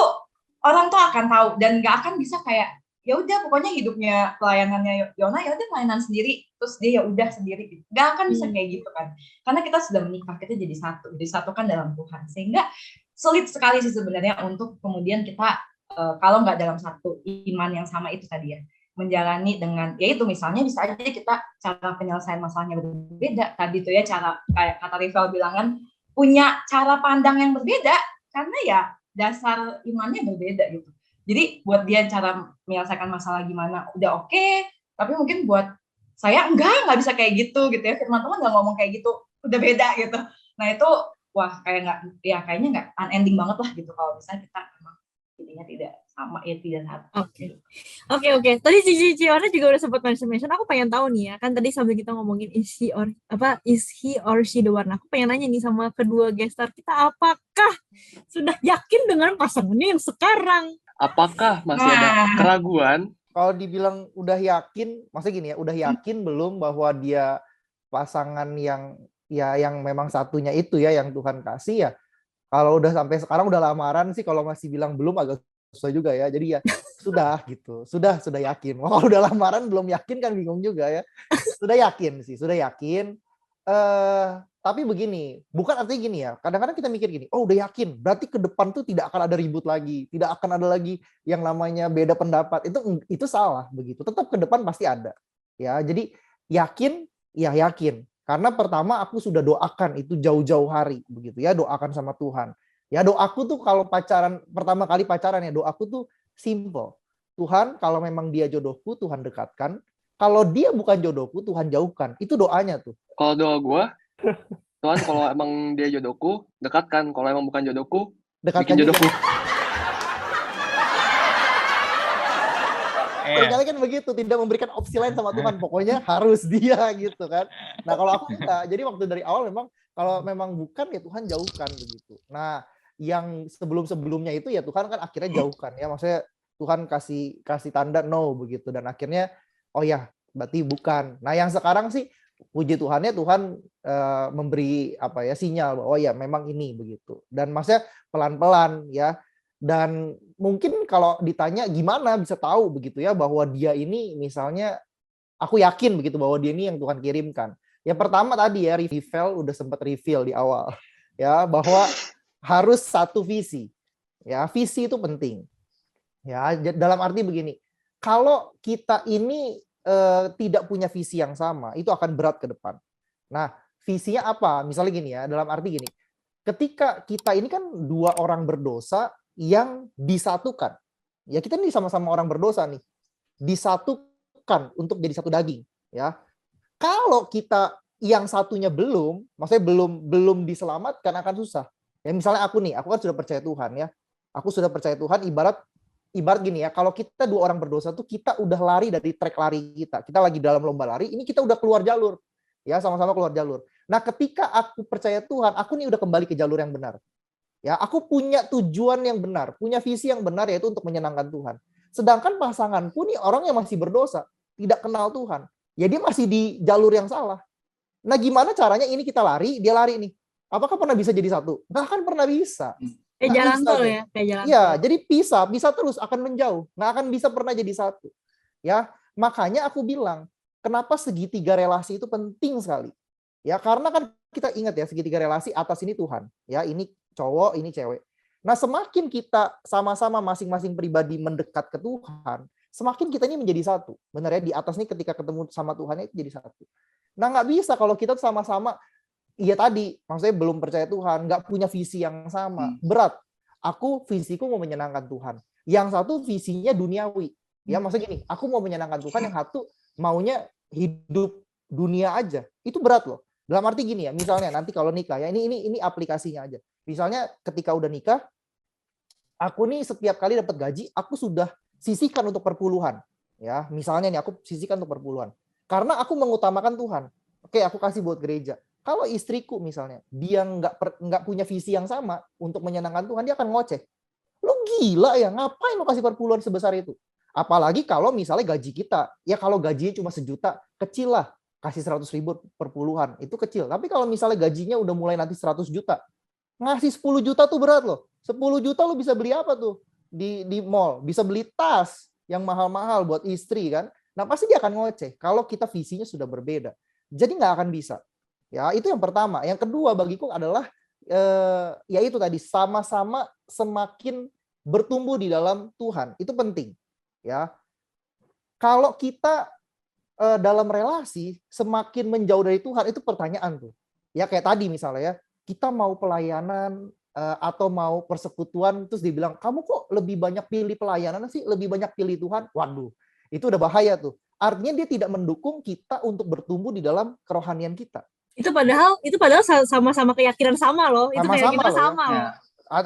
orang tuh akan tahu dan nggak akan bisa kayak ya udah pokoknya hidupnya pelayanannya Yona ya udah pelayanan sendiri terus dia ya udah sendiri gitu. Nggak akan bisa kayak gitu kan. Karena kita sudah menikah, kita jadi satu, disatukan dalam Tuhan. Sehingga sulit sekali sih sebenarnya untuk kemudian kita kalau nggak dalam satu iman yang sama itu tadi ya, menjalani dengan, ya itu misalnya bisa aja kita cara penyelesaian masalahnya berbeda, tadi tuh ya cara, kayak kata Rival bilang kan, punya cara pandang yang berbeda, karena ya dasar imannya berbeda gitu. Jadi buat dia cara menyelesaikan masalah gimana, udah oke, tapi mungkin buat saya nggak bisa kayak gitu ya, firman Tuhan nggak ngomong kayak gitu, udah beda gitu. Nah itu, wah kayaknya nggak unending banget lah gitu, kalau misalnya kita memang jadinya tidak sama ya, tidak satu. Oke. Tadi Cici Ona juga udah sempat mention. Aku pengen tahu nih ya, kan tadi sambil kita ngomongin is he or she the one. Aku pengen nanya nih sama kedua guest star kita, apakah sudah yakin dengan pasangannya yang sekarang? Apakah masih ada keraguan kalau dibilang udah yakin, maksudnya gini ya, udah yakin belum bahwa dia pasangan yang yang memang satunya itu ya yang Tuhan kasih ya. Kalau udah sampai sekarang udah lamaran sih, kalau masih bilang belum agak susah juga ya. Jadi ya sudah gitu, sudah yakin. Kalau udah lamaran belum yakin kan bingung juga ya. Sudah yakin sih, sudah yakin. Tapi begini, bukan artinya gini ya. Kadang-kadang kita mikir gini, oh udah yakin, berarti ke depan tuh tidak akan ada ribut lagi, tidak akan ada lagi yang namanya beda pendapat. Itu salah begitu. Tetap ke depan pasti ada. Ya, jadi yakin, ya yakin. Karena pertama aku sudah doakan itu jauh-jauh hari begitu ya, doakan sama Tuhan. Ya doaku tuh kalau pacaran, pertama kali pacaran ya, doaku tuh simple. Tuhan, kalau memang dia jodohku, Tuhan dekatkan. Kalau dia bukan jodohku, Tuhan jauhkan. Itu doanya tuh. Kalau doa gue, Tuhan kalau emang dia jodohku, dekatkan. Kalau emang bukan jodohku, dekatkan bikin jodohku. Seringkali kan begitu, tidak memberikan opsi lain sama Tuhan. Pokoknya harus dia gitu kan. Nah kalau aku enggak. Jadi waktu dari awal memang, kalau memang bukan ya Tuhan jauhkan begitu. Nah yang sebelum-sebelumnya itu ya Tuhan kan akhirnya jauhkan ya. Maksudnya Tuhan kasih tanda no begitu. Dan akhirnya oh ya berarti bukan. Nah yang sekarang sih puji Tuhannya Tuhan memberi apa ya sinyal bahwa ya memang ini begitu. Dan maksudnya pelan-pelan ya. Dan mungkin kalau ditanya gimana bisa tahu begitu ya bahwa dia ini misalnya aku yakin begitu bahwa dia ini yang Tuhan kirimkan. Yang pertama tadi ya udah sempat reveal di awal ya bahwa harus satu visi. Ya, visi itu penting. Ya, dalam arti begini. Kalau kita ini tidak punya visi yang sama, itu akan berat ke depan. Nah, visinya apa? Misalnya gini ya, dalam arti gini. Ketika kita ini kan dua orang berdosa yang disatukan. Ya, kita ini sama-sama orang berdosa nih. Disatukan untuk jadi satu daging, ya. Kalau kita yang satunya belum, maksudnya belum diselamatkan akan susah. Ya, misalnya aku kan sudah percaya Tuhan ya. Aku sudah percaya Tuhan ibarat gini ya, kalau kita dua orang berdosa tuh kita udah lari dari trek lari kita. Kita lagi dalam lomba lari, ini kita udah keluar jalur. Ya, sama-sama keluar jalur. Nah, ketika aku percaya Tuhan, aku nih udah kembali ke jalur yang benar. Ya, aku punya tujuan yang benar, punya visi yang benar yaitu untuk menyenangkan Tuhan. Sedangkan pasanganku nih orang yang masih berdosa, tidak kenal Tuhan. Ya dia masih di jalur yang salah. Nah, gimana caranya ini kita lari, dia lari nih. Apakah pernah bisa jadi satu? Nggak akan pernah bisa. Kayak jalan tol ya, kayak jalan tol. Iya, jadi bisa terus akan menjauh. Nggak akan bisa pernah jadi satu. Ya, makanya aku bilang, kenapa segitiga relasi itu penting sekali. Ya, karena kan kita ingat ya, segitiga relasi atas ini Tuhan. Ya, ini cowok, ini cewek. Nah, semakin kita sama-sama masing-masing pribadi mendekat ke Tuhan, semakin kita ini menjadi satu. Benar ya, di atas ini ketika ketemu sama Tuhan itu jadi satu. Nah, nggak bisa kalau kita sama-sama, iya tadi, maksudnya belum percaya Tuhan, nggak punya visi yang sama. Berat. Aku visiku mau menyenangkan Tuhan. Yang satu visinya duniawi. Ya, maksudnya gini, aku mau menyenangkan Tuhan, yang satu maunya hidup dunia aja. Itu berat loh. Dalam arti gini ya, misalnya nanti kalau nikah ya, ini aplikasinya aja. Misalnya ketika udah nikah, aku nih setiap kali dapat gaji, aku sudah sisihkan untuk perpuluhan. Ya, misalnya nih aku sisihkan untuk perpuluhan. Karena aku mengutamakan Tuhan. Oke, aku kasih buat gereja. Kalau istriku misalnya, dia nggak punya visi yang sama untuk menyenangkan Tuhan, dia akan ngoceh. Lo gila ya, ngapain lo kasih perpuluhan sebesar itu? Apalagi kalau misalnya gaji kita, ya kalau gajinya cuma 1 juta, kecil lah. Kasih 100.000 perpuluhan, itu kecil. Tapi kalau misalnya gajinya udah mulai nanti 100 juta, ngasih 10 juta tuh berat loh. 10 juta lo bisa beli apa tuh di mall? Bisa beli tas yang mahal-mahal buat istri kan? Nah pasti dia akan ngoceh kalau kita visinya sudah berbeda. Jadi nggak akan bisa. Ya itu yang pertama. Yang kedua bagiku adalah ya itu tadi sama-sama semakin bertumbuh di dalam Tuhan. Itu penting. Ya kalau kita dalam relasi semakin menjauh dari Tuhan itu pertanyaan tuh. Ya kayak tadi misalnya ya, kita mau pelayanan atau mau persekutuan terus dibilang kamu kok lebih banyak pilih pelayanan sih, lebih banyak pilih Tuhan. Waduh, itu udah bahaya tuh. Artinya dia tidak mendukung kita untuk bertumbuh di dalam kerohanian kita. Itu padahal sama-sama keyakinan sama loh. Itu keyakinan sama loh.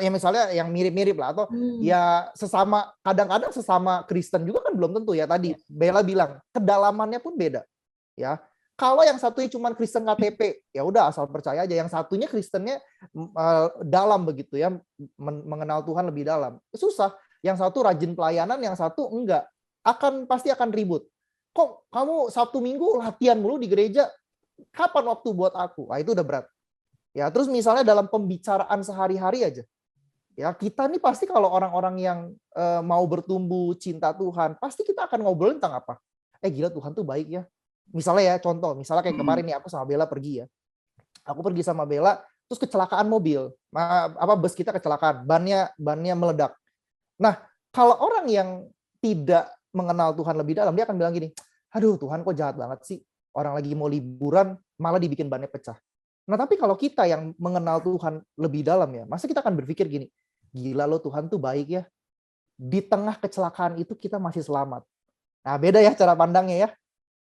Ya misalnya yang mirip-mirip lah atau ya sesama, kadang-kadang sesama Kristen juga kan belum tentu ya. Tadi Bella bilang kedalamannya pun beda ya. Kalau yang satunya cuma Kristen KTP ya udah asal percaya aja. Yang satunya Kristennya dalam begitu ya, mengenal Tuhan lebih dalam, susah. Yang satu rajin pelayanan, yang satu enggak. pasti akan ribut. Kok kamu Sabtu Minggu latihan mulu di gereja? Kapan waktu buat aku? Itu udah berat. Ya, terus misalnya dalam pembicaraan sehari-hari aja. Ya, kita nih pasti kalau orang-orang yang mau bertumbuh cinta Tuhan, pasti kita akan ngobrolin tentang apa? Gila, Tuhan tuh baik ya. Misalnya kayak kemarin nih aku sama Bella pergi ya. Aku pergi sama Bella, terus kecelakaan mobil. Bus kita kecelakaan, bannya meledak. Nah, kalau orang yang tidak mengenal Tuhan lebih dalam, dia akan bilang gini, aduh Tuhan kok jahat banget sih. Orang lagi mau liburan, malah dibikin bannya pecah. Nah, tapi kalau kita yang mengenal Tuhan lebih dalam ya, masa kita akan berpikir gini, gila lo Tuhan tuh baik ya. Di tengah kecelakaan itu kita masih selamat. Nah, beda ya cara pandangnya ya.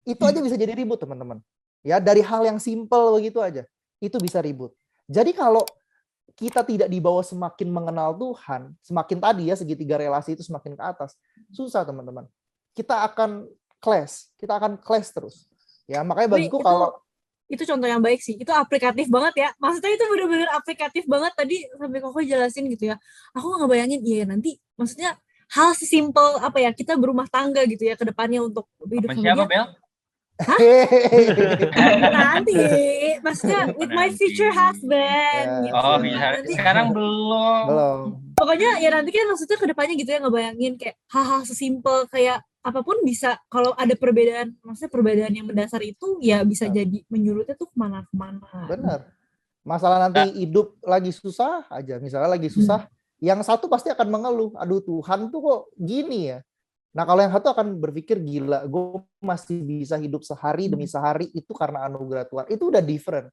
Itu aja bisa jadi ribut, teman-teman. Ya, dari hal yang simple begitu aja. Itu bisa ribut. Jadi kalau kita tidak dibawa semakin mengenal Tuhan, semakin tadi ya segitiga relasi itu semakin ke atas, susah teman-teman. Kita akan clash terus. Ya, makanya bagiku kalau itu contoh yang baik sih. Itu aplikatif banget ya. Maksudnya itu benar-benar aplikatif banget tadi sampai Koko jelasin gitu ya. Aku nggak bayangin nanti maksudnya hal sesimpel apa ya, kita berumah tangga gitu ya ke depannya untuk hidup sama siapa, dia. Bel? Nanti maksudnya with my future husband gitu. Nanti, sekarang belum. Pokoknya ya nanti kan maksudnya ke depannya gitu ya, ngebayangin kayak hal-hal sesimpel kayak apapun bisa, kalau ada perbedaan, maksudnya perbedaan yang mendasar itu ya bisa jadi menyurutnya tuh kemana-kemana. Benar. Masalah nanti hidup lagi susah aja, misalnya lagi susah, yang satu pasti akan mengeluh, aduh Tuhan tuh kok gini ya. Nah kalau yang satu akan berpikir, gila gue masih bisa hidup sehari demi sehari itu karena anugerah Tuhan. Itu udah different.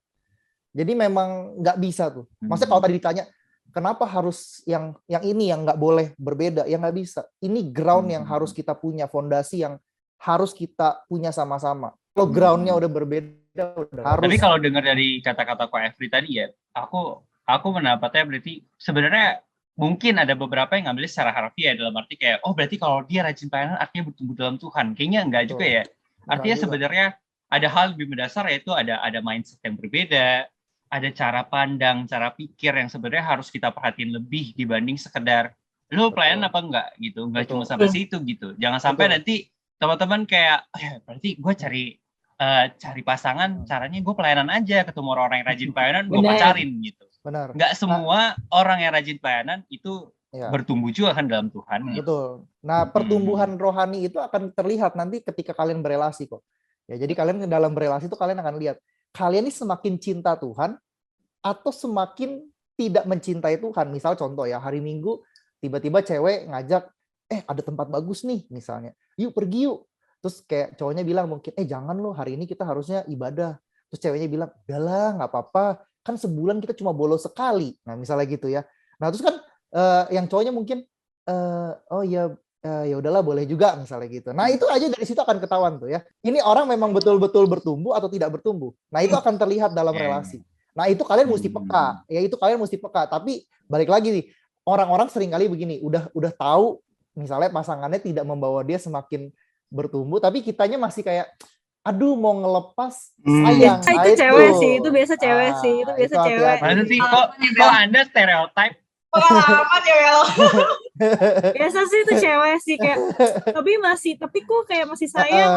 Jadi memang nggak bisa tuh. Maksudnya kalau tadi ditanya, kenapa harus yang ini yang nggak boleh berbeda? Ya nggak bisa. Ini ground yang harus kita punya, fondasi yang harus kita punya sama-sama. Kalau groundnya udah berbeda, udah harus. Tapi kalau dengar dari kata-kata Ko Efri tadi ya, aku mendapatnya berarti sebenarnya mungkin ada beberapa yang ngambil secara harfiah, dalam arti kayak, berarti kalau dia rajin pelayanan artinya bertumbuh dalam Tuhan. Kayaknya enggak juga ya. Artinya sebenarnya ada hal lebih mendasar, yaitu ada mindset yang berbeda, ada cara pandang, cara pikir yang sebenarnya harus kita perhatiin lebih dibanding sekedar lu pelayanan apa enggak gitu. Enggak cuma sampai situ gitu. Jangan sampai nanti teman-teman kayak, berarti gue cari pasangan, caranya gue pelayanan aja, ketemu orang yang rajin pelayanan, gue pacarin gitu. Benar. Nggak semua orang yang rajin pelayanan itu bertumbuh juga kan dalam Tuhan. Betul. Nah, pertumbuhan rohani itu akan terlihat nanti ketika kalian berelasi kok. Ya, jadi kalian dalam berelasi itu kalian akan lihat, kalian ini semakin cinta Tuhan atau semakin tidak mencintai Tuhan. Misal contoh ya, hari Minggu tiba-tiba cewek ngajak, ada tempat bagus nih misalnya. Yuk pergi yuk. Terus kayak cowoknya bilang mungkin, jangan loh, hari ini kita harusnya ibadah. Terus ceweknya bilang, udahlah nggak apa-apa. Kan sebulan kita cuma bolos sekali. Nah, misalnya gitu ya. Nah, terus kan yang cowoknya mungkin ya udahlah boleh juga misalnya gitu. Nah, itu aja dari situ akan ketahuan tuh ya. Ini orang memang betul-betul bertumbuh atau tidak bertumbuh. Nah, itu akan terlihat dalam relasi. Nah, itu kalian mesti peka. Ya, itu kalian mesti peka. Tapi balik lagi nih, orang-orang sering kali begini, udah tahu misalnya pasangannya tidak membawa dia semakin bertumbuh, tapi kitanya masih kayak aduh mau ngelepas sayang. Itu cewek sih, itu biasa cewek sih, itu biasa cewek. Mana sih kok Anda stereotip? Pengalaman ya Wel. Biasa sih itu cewek sih kayak, tapi kok kayak masih sayang,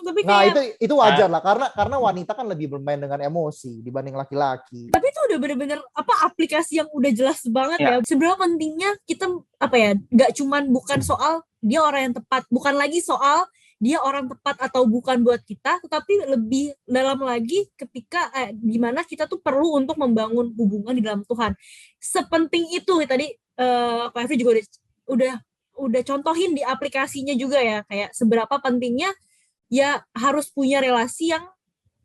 tapi kayak. Nah itu wajar lah, karena wanita kan lebih bermain dengan emosi dibanding laki-laki. Tapi itu udah bener-bener aplikasi yang udah jelas banget ya. Sebenarnya pentingnya kita nggak cuman bukan soal dia orang yang tepat, bukan lagi soal dia orang tepat atau bukan buat kita, tetapi lebih dalam lagi ketika gimana kita tuh perlu untuk membangun hubungan di dalam Tuhan. Sepenting itu tadi Pak Efri juga udah contohin di aplikasinya juga ya, kayak seberapa pentingnya ya harus punya relasi yang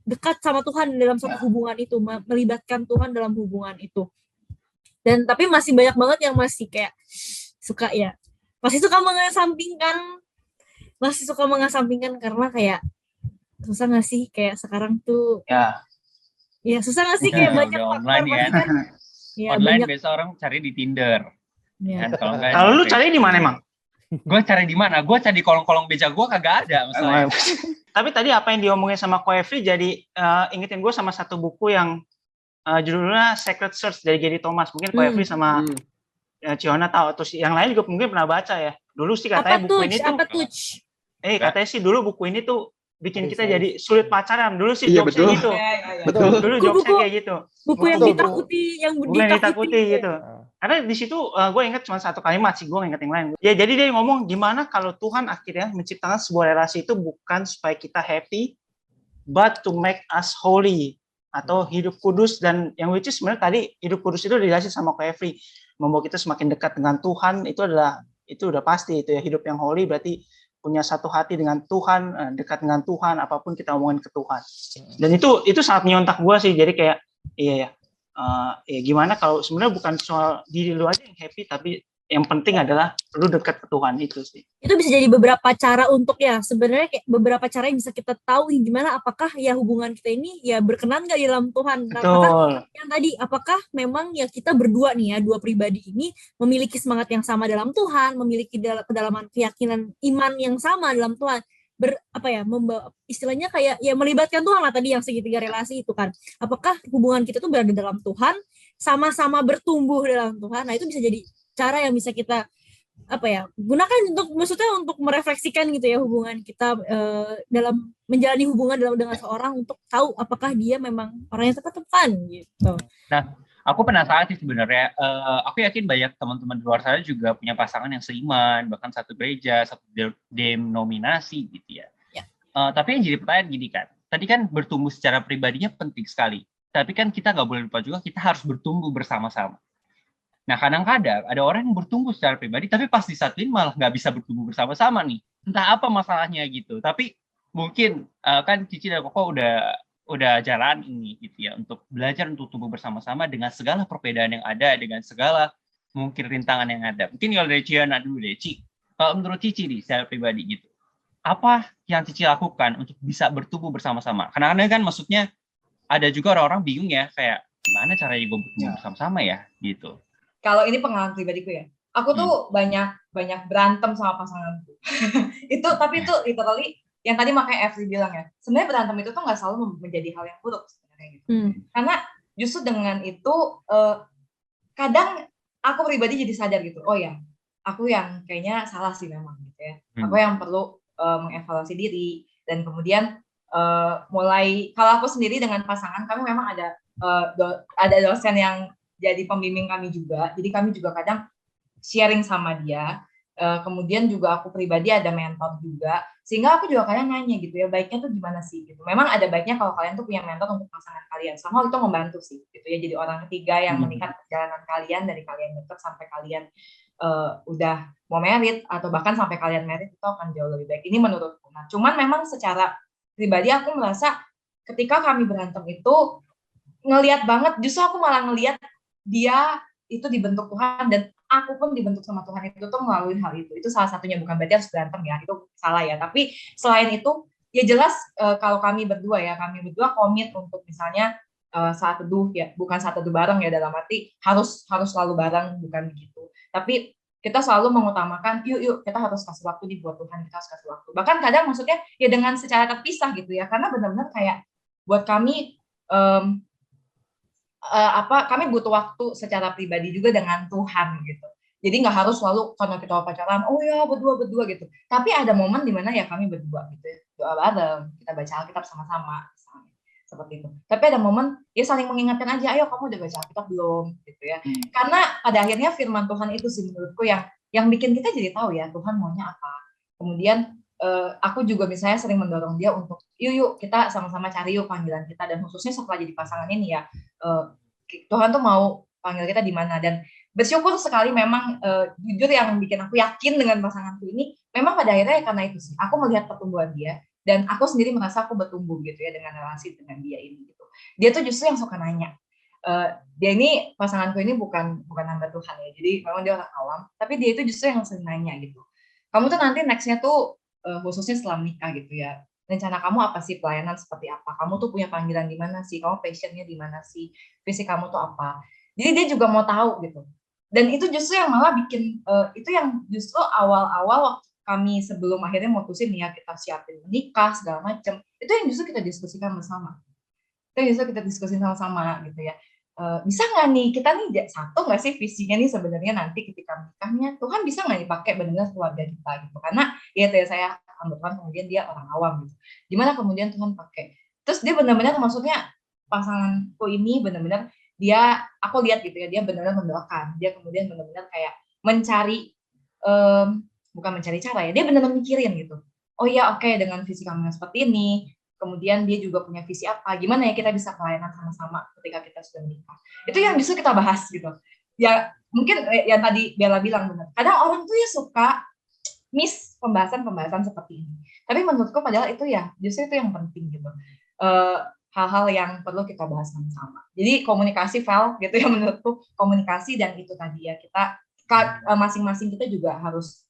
dekat sama Tuhan dalam satu hubungan itu, melibatkan Tuhan dalam hubungan itu. Dan tapi masih banyak banget yang masih kayak masih suka mengesampingkan karena kayak susah nggak sih kayak sekarang tuh ya susah nggak sih kayak banyak online kan online banyak. Biasa orang cari di Tinder kan, kalau lu cari di mana emang? Gue cari di mana? Gue cari di kolong-kolong beja gue kagak ada masalahnya. Tapi tadi apa yang diomongin sama Ko Efri jadi ingetin gue sama satu buku yang judulnya Secret Search dari Gary Thomas. Mungkin Ko Efri sama Ciona tahu, terus yang lain juga mungkin pernah baca ya. Dulu sih katanya buku ini tuh katanya sih dulu buku ini tuh bikin kita jadi sulit pacaran. Dulu sih jokesnya gitu. Betul. Dulu jokesnya kayak gitu. Buku yang ditakuti, gitu. Karena di situ gue ingat cuma satu kalimat sih, gue ingat yang lain. Ya jadi dia ngomong gimana kalau Tuhan akhirnya menciptakan sebuah relasi itu bukan supaya kita happy, but to make us holy, atau hidup kudus. Dan yang which is sebenarnya tadi hidup kudus itu dijelasin sama Ko Efri, membawa kita semakin dekat dengan Tuhan. Itu udah pasti itu ya, hidup yang holy berarti punya satu hati dengan Tuhan, dekat dengan Tuhan, apapun kita omongin ke Tuhan. Dan itu sangat menyontak gue sih. Jadi kayak ya gimana kalau sebenarnya bukan soal diri lu aja yang happy, tapi yang penting adalah lu dekat ke Tuhan itu sih. Itu bisa jadi beberapa cara untuk ya sebenarnya kayak beberapa cara yang bisa kita tahu gimana apakah ya hubungan kita ini ya berkenan nggak di dalam Tuhan. Nah, apakah yang tadi apakah memang ya kita berdua nih ya dua pribadi ini memiliki semangat yang sama dalam Tuhan, memiliki kedalaman keyakinan iman yang sama dalam Tuhan. Istilahnya kayak ya melibatkan Tuhan lah tadi yang segitiga relasi itu kan. Apakah hubungan kita tuh berada dalam Tuhan, sama-sama bertumbuh dalam Tuhan. Nah, itu bisa jadi cara yang bisa kita gunakan untuk merefleksikan gitu ya hubungan kita dalam menjalani hubungan dengan seorang untuk tahu apakah dia memang orang yang tepat Tuhan gitu. Nah, aku penasaran sih sebenarnya. Aku yakin banyak teman-teman di luar sana juga punya pasangan yang seiman, bahkan satu gereja, satu denominasi gitu ya. Tapi yang jadi pertanyaan gini kan, tadi kan bertumbuh secara pribadinya penting sekali. Tapi kan kita nggak boleh lupa juga kita harus bertumbuh bersama-sama. Nah, kadang-kadang ada orang yang bertumbuh secara pribadi, tapi pas disatuin malah nggak bisa bertumbuh bersama-sama nih. Entah apa masalahnya gitu. Tapi mungkin kan Cici dan Koko udah jalan ini gitu ya, untuk belajar untuk tumbuh bersama-sama dengan segala perbedaan yang ada, dengan segala mungkin rintangan yang ada. Mungkin kalau dari Ciana dulu deh, Ci. Kalau menurut Cici nih, secara pribadi gitu, apa yang Cici lakukan untuk bisa bertumbuh bersama-sama? Karena kan maksudnya ada juga orang-orang bingung ya, kayak gimana caranya gue bertumbuh bersama-sama ya gitu. Kalau ini pengalaman pribadiku ya, aku tuh banyak berantem sama pasanganku. Tapi itu literally yang tadi makanya Efri bilang ya, sebenarnya berantem itu tuh nggak selalu menjadi hal yang buruk sebenarnya gitu. Karena justru dengan itu kadang aku pribadi jadi sadar gitu, oh ya, aku yang kayaknya salah sih memang gitu ya. Aku yang perlu mengevaluasi diri, dan kemudian mulai kalau aku sendiri dengan pasangan kami memang ada dosen yang jadi pembimbing kami juga, jadi kami juga kadang sharing sama dia. Kemudian juga aku pribadi ada mentor juga, sehingga aku juga kadang nanya gitu ya, baiknya tuh gimana sih gitu. Memang ada baiknya kalau kalian tuh punya mentor untuk pasangan kalian, sama itu membantu sih gitu ya, jadi orang ketiga yang melihat perjalanan kalian dari kalian deket sampai kalian udah mau married, atau bahkan sampai kalian married, itu akan jauh lebih baik. Ini menurutku. Nah, cuman memang secara pribadi aku merasa ketika kami berantem itu ngelihat banget, justru aku malah ngelihat dia itu dibentuk Tuhan, dan aku pun dibentuk sama Tuhan itu tuh melalui hal itu. Itu salah satunya, bukan berarti harus berantem ya, itu salah ya. Tapi selain itu, ya jelas kalau kami berdua komit untuk misalnya saat teduh ya, bukan saat teduh bareng ya, dalam arti harus selalu bareng, bukan begitu. Tapi kita selalu mengutamakan, yuk kita harus kasih waktu buat Tuhan, kita harus kasih waktu. Bahkan kadang maksudnya ya dengan secara terpisah gitu ya, karena benar-benar kayak buat kami kami butuh waktu secara pribadi juga dengan Tuhan gitu. Jadi nggak harus selalu karena kita pacaran, oh ya berdua gitu. Tapi ada momen di mana ya kami berdua gitu ya, doa bareng, kita baca Alkitab sama-sama, seperti itu. Tapi ada momen ya saling mengingatkan aja, ayo kamu udah baca Alkitab belum gitu ya. Karena pada akhirnya firman Tuhan itu sih menurutku yang bikin kita jadi tahu ya Tuhan maunya apa. Kemudian aku juga misalnya sering mendorong dia untuk yuk kita sama-sama cari yuk panggilan kita, dan khususnya setelah jadi pasangan ini ya, Tuhan tuh mau panggil kita di mana. Dan bersyukur sekali memang jujur yang bikin aku yakin dengan pasanganku ini memang pada akhirnya karena itu sih, aku melihat pertumbuhan dia, dan aku sendiri merasa aku bertumbuh gitu ya dengan relasi dengan dia ini gitu. Dia tuh justru yang suka nanya, dia ini pasanganku ini bukan hamba Tuhan ya, jadi memang dia orang awam, tapi dia itu justru yang sering nanya gitu, kamu tuh nanti nextnya tuh khususnya setelah menikah gitu ya, rencana kamu apa sih, pelayanan seperti apa, kamu tuh punya panggilan di mana sih, kamu passionnya di mana sih, visi kamu tuh apa. Jadi dia juga mau tahu gitu, dan itu justru yang malah bikin itu yang justru awal-awal waktu kami sebelum akhirnya mutusin ya kita siapin menikah segala macam, itu yang justru kita diskusikan bersama, itu yang justru kita diskusin sama-sama gitu ya. bisa nggak nih kita nih satu nggak sih visinya nih sebenarnya nanti ketika menikahnya Tuhan bisa nggak dipakai benar-benar keluarga kita gitu, karena ya itu ya saya anggapkan kemudian dia orang awam gitu, gimana kemudian Tuhan pakai, terus dia benar-benar maksudnya pasanganku ini benar-benar aku lihat gitu ya, dia benar-benar mendoakan, dia kemudian benar-benar kayak mencari bukan mencari cara ya, dia benar-benar mikirin gitu, oh ya oke, dengan visi kami seperti ini, kemudian dia juga punya visi apa, gimana ya kita bisa pelayanan sama-sama ketika kita sudah menikah. Itu yang justru kita bahas gitu. Ya mungkin yang tadi Bella bilang benar. Kadang orang tuh ya suka miss pembahasan-pembahasan seperti ini. Tapi menurutku padahal itu ya justru itu yang penting gitu. Hal-hal yang perlu kita bahas sama-sama. Jadi komunikasi Val gitu ya menurutku, komunikasi, dan itu tadi ya kita masing-masing kita juga harus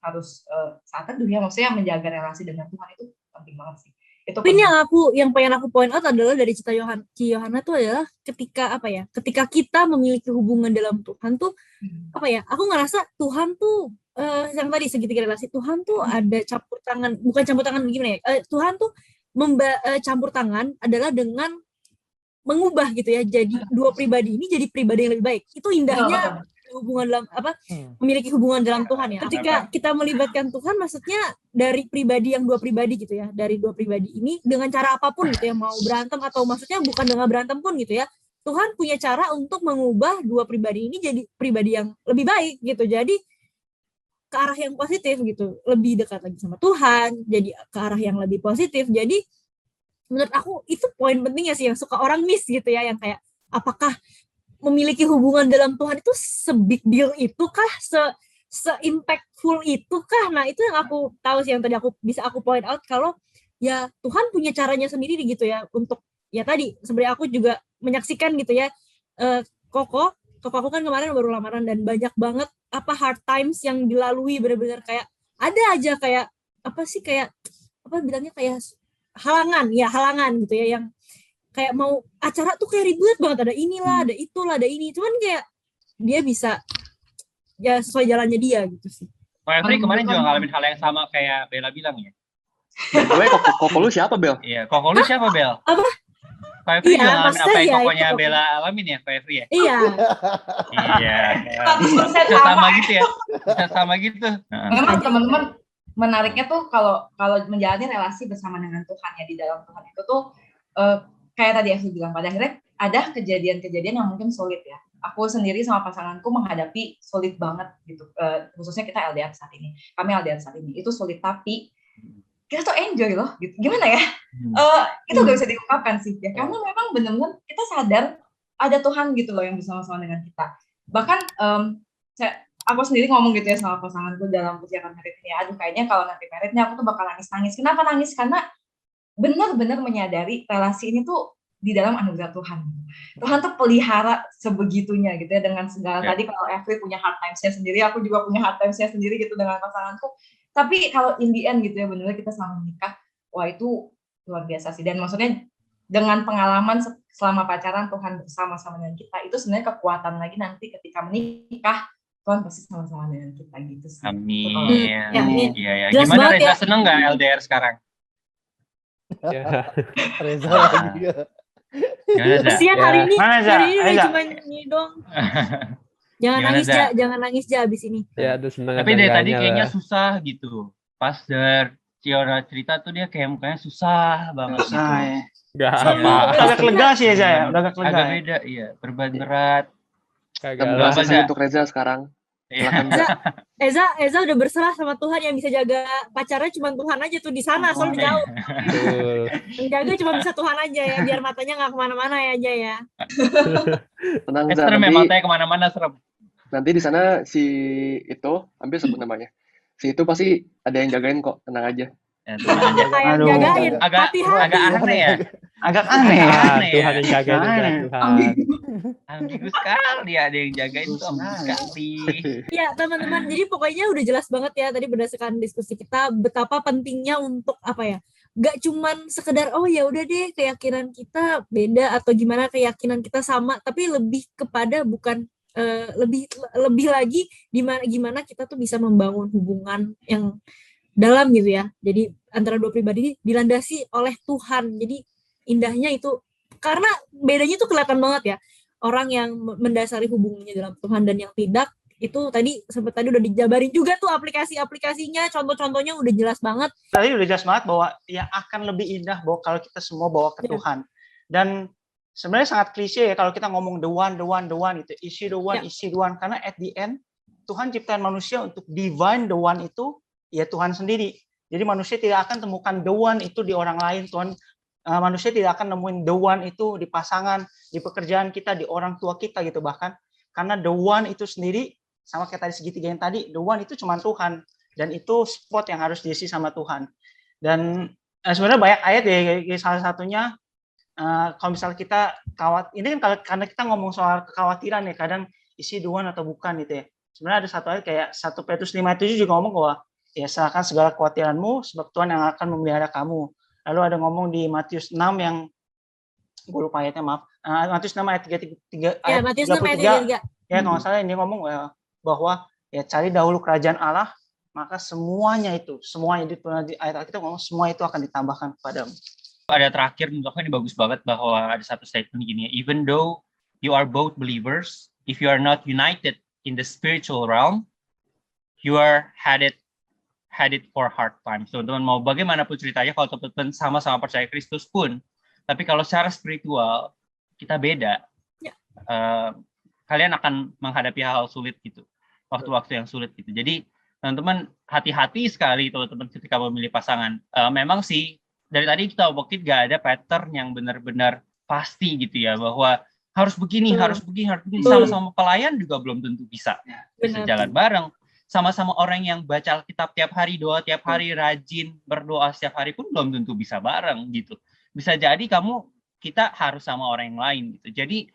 saat teduh ya, maksudnya menjaga relasi dengan Tuhan itu penting banget sih. Tapi yang pengen aku point out adalah dari cerita Ci Yohana tuh adalah ketika kita memiliki hubungan dalam Tuhan tuh aku ngerasa Tuhan tuh yang tadi segitiga relasi, Tuhan tuh ada campur tangan, bukan campur tangan gimana ya, Tuhan tuh campur tangan adalah dengan mengubah gitu ya, jadi dua pribadi ini jadi pribadi yang lebih baik. Itu indahnya hubungan dalam memiliki hubungan dalam Tuhan ya. Ketika kita melibatkan Tuhan, maksudnya dari pribadi yang dua pribadi gitu ya, dari dua pribadi ini dengan cara apapun gitu ya, mau berantem atau maksudnya bukan dengan berantem pun gitu ya, Tuhan punya cara untuk mengubah dua pribadi ini jadi pribadi yang lebih baik gitu, jadi ke arah yang positif gitu, lebih dekat lagi sama Tuhan, jadi ke arah yang lebih positif. Jadi menurut aku itu poin pentingnya sih yang suka orang miss gitu ya, yang kayak apakah memiliki hubungan dalam Tuhan itu se-big deal itu kah, se-impactful itu kah? Nah itu yang aku tahu sih, yang tadi bisa aku point out, kalau ya Tuhan punya caranya sendiri gitu ya, untuk ya tadi sebenarnya aku juga menyaksikan gitu ya, Koko aku kan kemarin baru lamaran dan banyak banget hard times yang dilalui, benar-benar kayak ada aja kayak bilangnya kayak halangan gitu ya, yang kayak mau acara tuh kayak ribet banget, ada inilah, ada itulah, ada ini, cuman kayak dia bisa ya sesuai jalannya dia gitu sih. Efri kemarin juga ngalamin hal yang sama kayak Bella bilang ya. Gue koko lu siapa, Bel? Iya, koko lu siapa, Bel? Apa? Kak Efri juga ngalamin apa yang kokonya Bella alamin ya, Kak Efri ya? Iya. Iya. Bisa sama gitu ya. Bisa sama gitu. Memang teman-teman, menariknya tuh kalau menjalani relasi bersama dengan Tuhan ya, di dalam Tuhan itu tuh kayak tadi aku bilang, pada akhirnya ada kejadian-kejadian yang mungkin sulit ya. Aku sendiri sama pasanganku menghadapi sulit banget gitu, khususnya kita LDR saat ini. Kami LDR saat ini itu sulit, tapi kita tuh enjoy loh gitu. Gimana ya? Itu gak bisa diungkapkan sih ya, karena memang benar-benar kita sadar ada Tuhan gitu loh yang bersama-sama dengan kita. Bahkan aku sendiri ngomong gitu ya sama pasanganku dalam persiapan merit ini, aduh kayaknya kalau nanti meritnya aku tuh bakal nangis-nangis. Kenapa nangis? Karena benar-benar menyadari relasi ini tuh di dalam anugerah Tuhan. Tuhan tuh pelihara sebegitunya gitu ya, dengan segala tadi, kalau Efri punya hard times-nya sendiri, aku juga punya hard times-nya sendiri gitu dengan pasanganku. Tapi kalau in the end gitu ya, benar-benar kita selama menikah, wah itu luar biasa sih. Dan maksudnya dengan pengalaman selama pacaran Tuhan bersama-sama dengan kita, itu sebenarnya kekuatan lagi nanti ketika menikah, Tuhan pasti sama-sama dengan kita gitu sih. Amin. Iya. Gimana Reza, seneng nggak LDR sekarang? Reza lagi ya. Kasihan hari ini udah cuma ini dong. Jangan nangis abis ini. Ya, senang. Tapi dari tadi kayaknya susah gitu. Pas Ciora cerita tuh dia kayak mukanya susah banget. Susah ya. Gak apa. Agak lega sih ya, udah agak lega. Agak beda, iya. Beban berat. Kagak sih untuk Reza sekarang. Eza udah berserah sama Tuhan, yang bisa jaga pacarnya cuma Tuhan aja tuh di sana, soalnya jauh. Yang jaga cuma bisa Tuhan aja ya, biar matanya nggak kemana-mana ya aja ya. Tenang, serem ya, matanya kemana-mana serem. Nanti di sana si itu, hampir sebut namanya, si itu pasti ada yang jagain kok, tenang aja. Jagain. Agak aneh ya. Agak aneh. Tuhan yang jagain Tuhan. Ambigu sekali, ada yang jagain tuh sekali. Iya teman-teman, jadi pokoknya udah jelas banget ya tadi berdasarkan diskusi kita betapa pentingnya untuk gak cuman sekedar ya udah deh keyakinan kita beda atau gimana keyakinan kita sama, tapi lebih kepada bukan lebih lagi gimana kita tuh bisa membangun hubungan yang dalam gitu ya. Jadi antara dua pribadi dilandasi oleh Tuhan. Jadi indahnya itu karena bedanya tuh kelihatan banget ya. orang yang mendasari hubungannya dalam Tuhan dan yang tidak. Itu tadi udah dijabarin juga tuh aplikasi-aplikasinya, contoh-contohnya udah jelas banget. Tadi udah jelas banget bahwa yang akan lebih indah bahwa kalau kita semua bawa ke Tuhan. Dan sebenarnya sangat klise ya kalau kita ngomong the one itu, isi the one, karena at the end Tuhan ciptain manusia untuk divine the one itu ya Tuhan sendiri. Jadi manusia tidak akan temukan the one itu di orang lain. Manusia tidak akan nemuin the one itu di pasangan, di pekerjaan kita, di orang tua kita gitu bahkan. Karena the one itu sendiri sama kayak tadi segitiga yang tadi, the one itu cuma Tuhan dan itu spot yang harus diisi sama Tuhan. Dan sebenarnya banyak ayat ya, salah satunya kalau misalnya kita ini kan karena kita ngomong soal kekhawatiran ya, kadang isi the one atau bukan gitu ya. Sebenarnya ada satu ayat kayak 1 Petrus 5:7 juga ngomong bahwa ya serahkan segala kekhawatiranmu sebab Tuhan yang akan memelihara kamu. Lalu ada ngomong di Matius 6 yang gue lupa ayatnya, maaf. Matius 6 ayat 33 ya, Matius 6 ayat 33. Ya, kalau salah ini ngomong bahwa ya cari dahulu kerajaan Allah, maka semuanya di ayat kita ngomong semua itu akan ditambahkan kepadamu. Ada terakhir menurut aku ini bagus banget bahwa ada satu statement gini ya, even though you are both believers, if you are not united in the spiritual realm, you are headed for hard times. Teman-teman mau bagaimanapun ceritanya, kalau teman-teman sama-sama percaya Kristus pun, tapi kalau secara spiritual kita beda, kalian akan menghadapi hal-hal sulit gitu. Waktu-waktu yang sulit gitu. Jadi teman-teman hati-hati sekali teman-teman ketika memilih pasangan. Memang sih dari tadi kita mungkin gak ada pattern yang benar-benar pasti gitu ya, bahwa harus begini. Sama-sama pelayan juga belum tentu bisa jalan bareng. Sama-sama orang yang baca Alkitab tiap hari, doa tiap hari, rajin berdoa setiap hari pun belum tentu bisa bareng gitu. Bisa jadi kita harus sama orang yang lain gitu. Jadi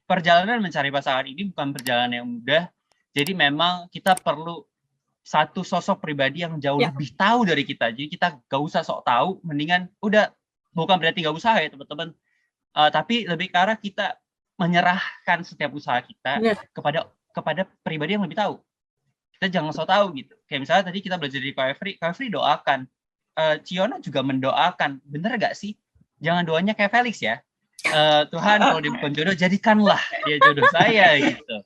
perjalanan mencari pasangan ini bukan perjalanan yang mudah. Jadi memang kita perlu satu sosok pribadi yang jauh lebih tahu dari kita. Jadi kita gak usah sok tahu, mendingan bukan berarti gak usah ya teman-teman. Tapi lebih ke arah kita menyerahkan setiap usaha kita kepada pribadi yang lebih tahu. Kita jangan sok tahu gitu. Kayak misalnya tadi kita belajar dari Kak Efri doakan. Ciona juga mendoakan. Bener gak sih? Jangan doanya kayak Felix ya. Tuhan kalau dia bukan jodoh, jadikanlah dia jodoh saya gitu.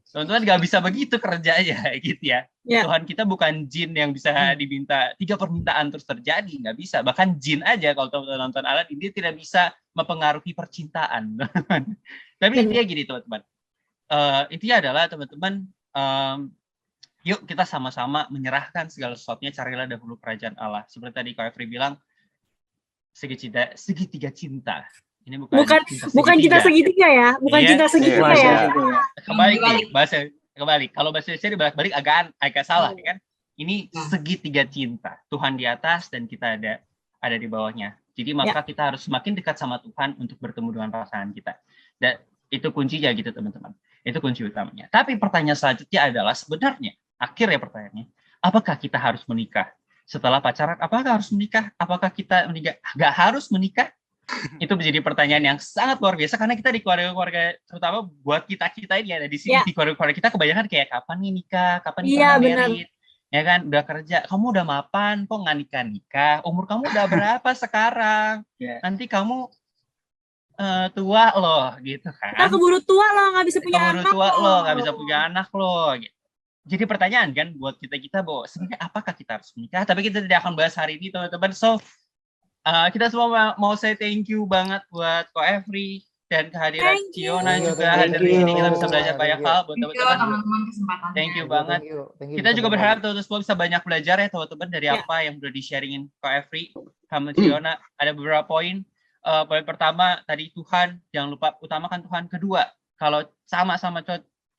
Teman-teman gak bisa begitu kerjanya gitu ya. Tuhan kita bukan jin yang bisa diminta 3 permintaan terus terjadi, nggak bisa. Bahkan jin aja kalau teman-teman nonton Aladdin dia tidak bisa mempengaruhi percintaan. Tapi intinya gini teman-teman. Intinya adalah teman-teman, yuk kita sama-sama menyerahkan segala sesuatunya, carilah dahulu kerajaan Allah. Seperti tadi Kak Efri bilang, segitiga cinta. Ini bukan cinta segitiga ya, bukan cinta segitiga ya. Kembali. Kalau bahasa Indonesia dibalik-balik agak salah kan. Ini segitiga cinta. Tuhan di atas dan kita ada di bawahnya. Jadi maka kita harus semakin dekat sama Tuhan untuk bertemu dengan pasangan kita. Dan itu kuncinya gitu teman-teman. Itu kunci utamanya. Tapi pertanyaan selanjutnya adalah sebenarnya akhirnya pertanyaannya, apakah kita harus menikah? Setelah pacaran, apakah harus menikah? Apakah kita menikah? Nggak harus menikah? Itu menjadi pertanyaan yang sangat luar biasa karena kita di keluarga terutama buat kita ini ada di sini di keluarga kita kebanyakan kayak kapan nih nikah, kapan nikah married, ya kan udah kerja, kamu udah mapan kok nggak nikah, umur kamu udah berapa sekarang, nanti kamu tua loh gitu kan, kita keburu tua loh nggak bisa punya anak, nggak bisa punya anak loh gitu. Jadi pertanyaan kan buat kita bahwa sebenarnya apakah kita harus menikah, tapi kita tidak akan bahas hari ini teman-teman. So kita semua mau say thank you banget buat Ko Efri dan kehadiran Ciona juga hadir di sini. Kita bisa belajar banyak hal buat teman-teman. Thank you banget. Kita juga berharap teman-teman semua bisa banyak belajar ya teman-teman dari apa yang udah di-sharingin Ko Efri sama Ciona. Ada beberapa poin. Poin pertama tadi Tuhan, jangan lupa utamakan Tuhan. Kedua, kalau sama-sama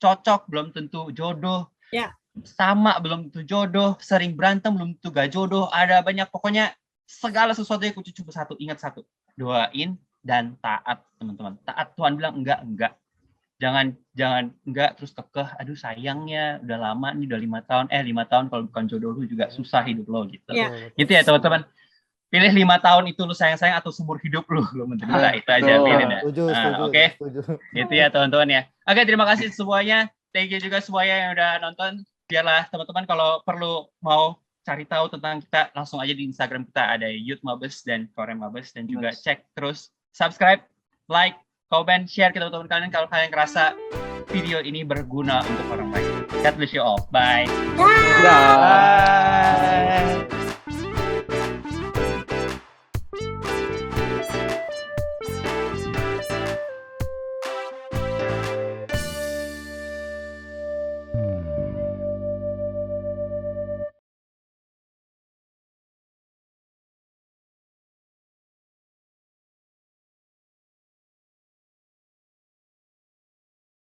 cocok belum tentu jodoh. Sama belum tentu jodoh, sering berantem belum tentu gak jodoh. Ada banyak pokoknya. Segala sesuatu yang kunci cuma satu, ingat satu, doain dan taat teman-teman. Taat, Tuhan bilang enggak. Jangan enggak terus kekeh, aduh sayangnya udah lama nih udah 5 tahun, 5 tahun kalau bukan jodoh lu juga susah hidup lo gitu. Gitu ya teman-teman. Pilih 5 tahun itu lu sayang-sayang atau seumur hidup lu menderita, itu aja pilih dah. Oke. Gitu ya teman-teman ya. Oke, terima kasih semuanya. Thank you juga semuanya yang udah nonton. Biarlah teman-teman kalau perlu mau cari tahu tentang kita langsung aja di Instagram kita ada Youth Mabes dan Korem Mabes dan juga cek terus subscribe, like, komen, share ke teman-teman kalian kalau kalian ngerasa video ini berguna untuk orang lain. God bless you all. Bye. Dah. Dah.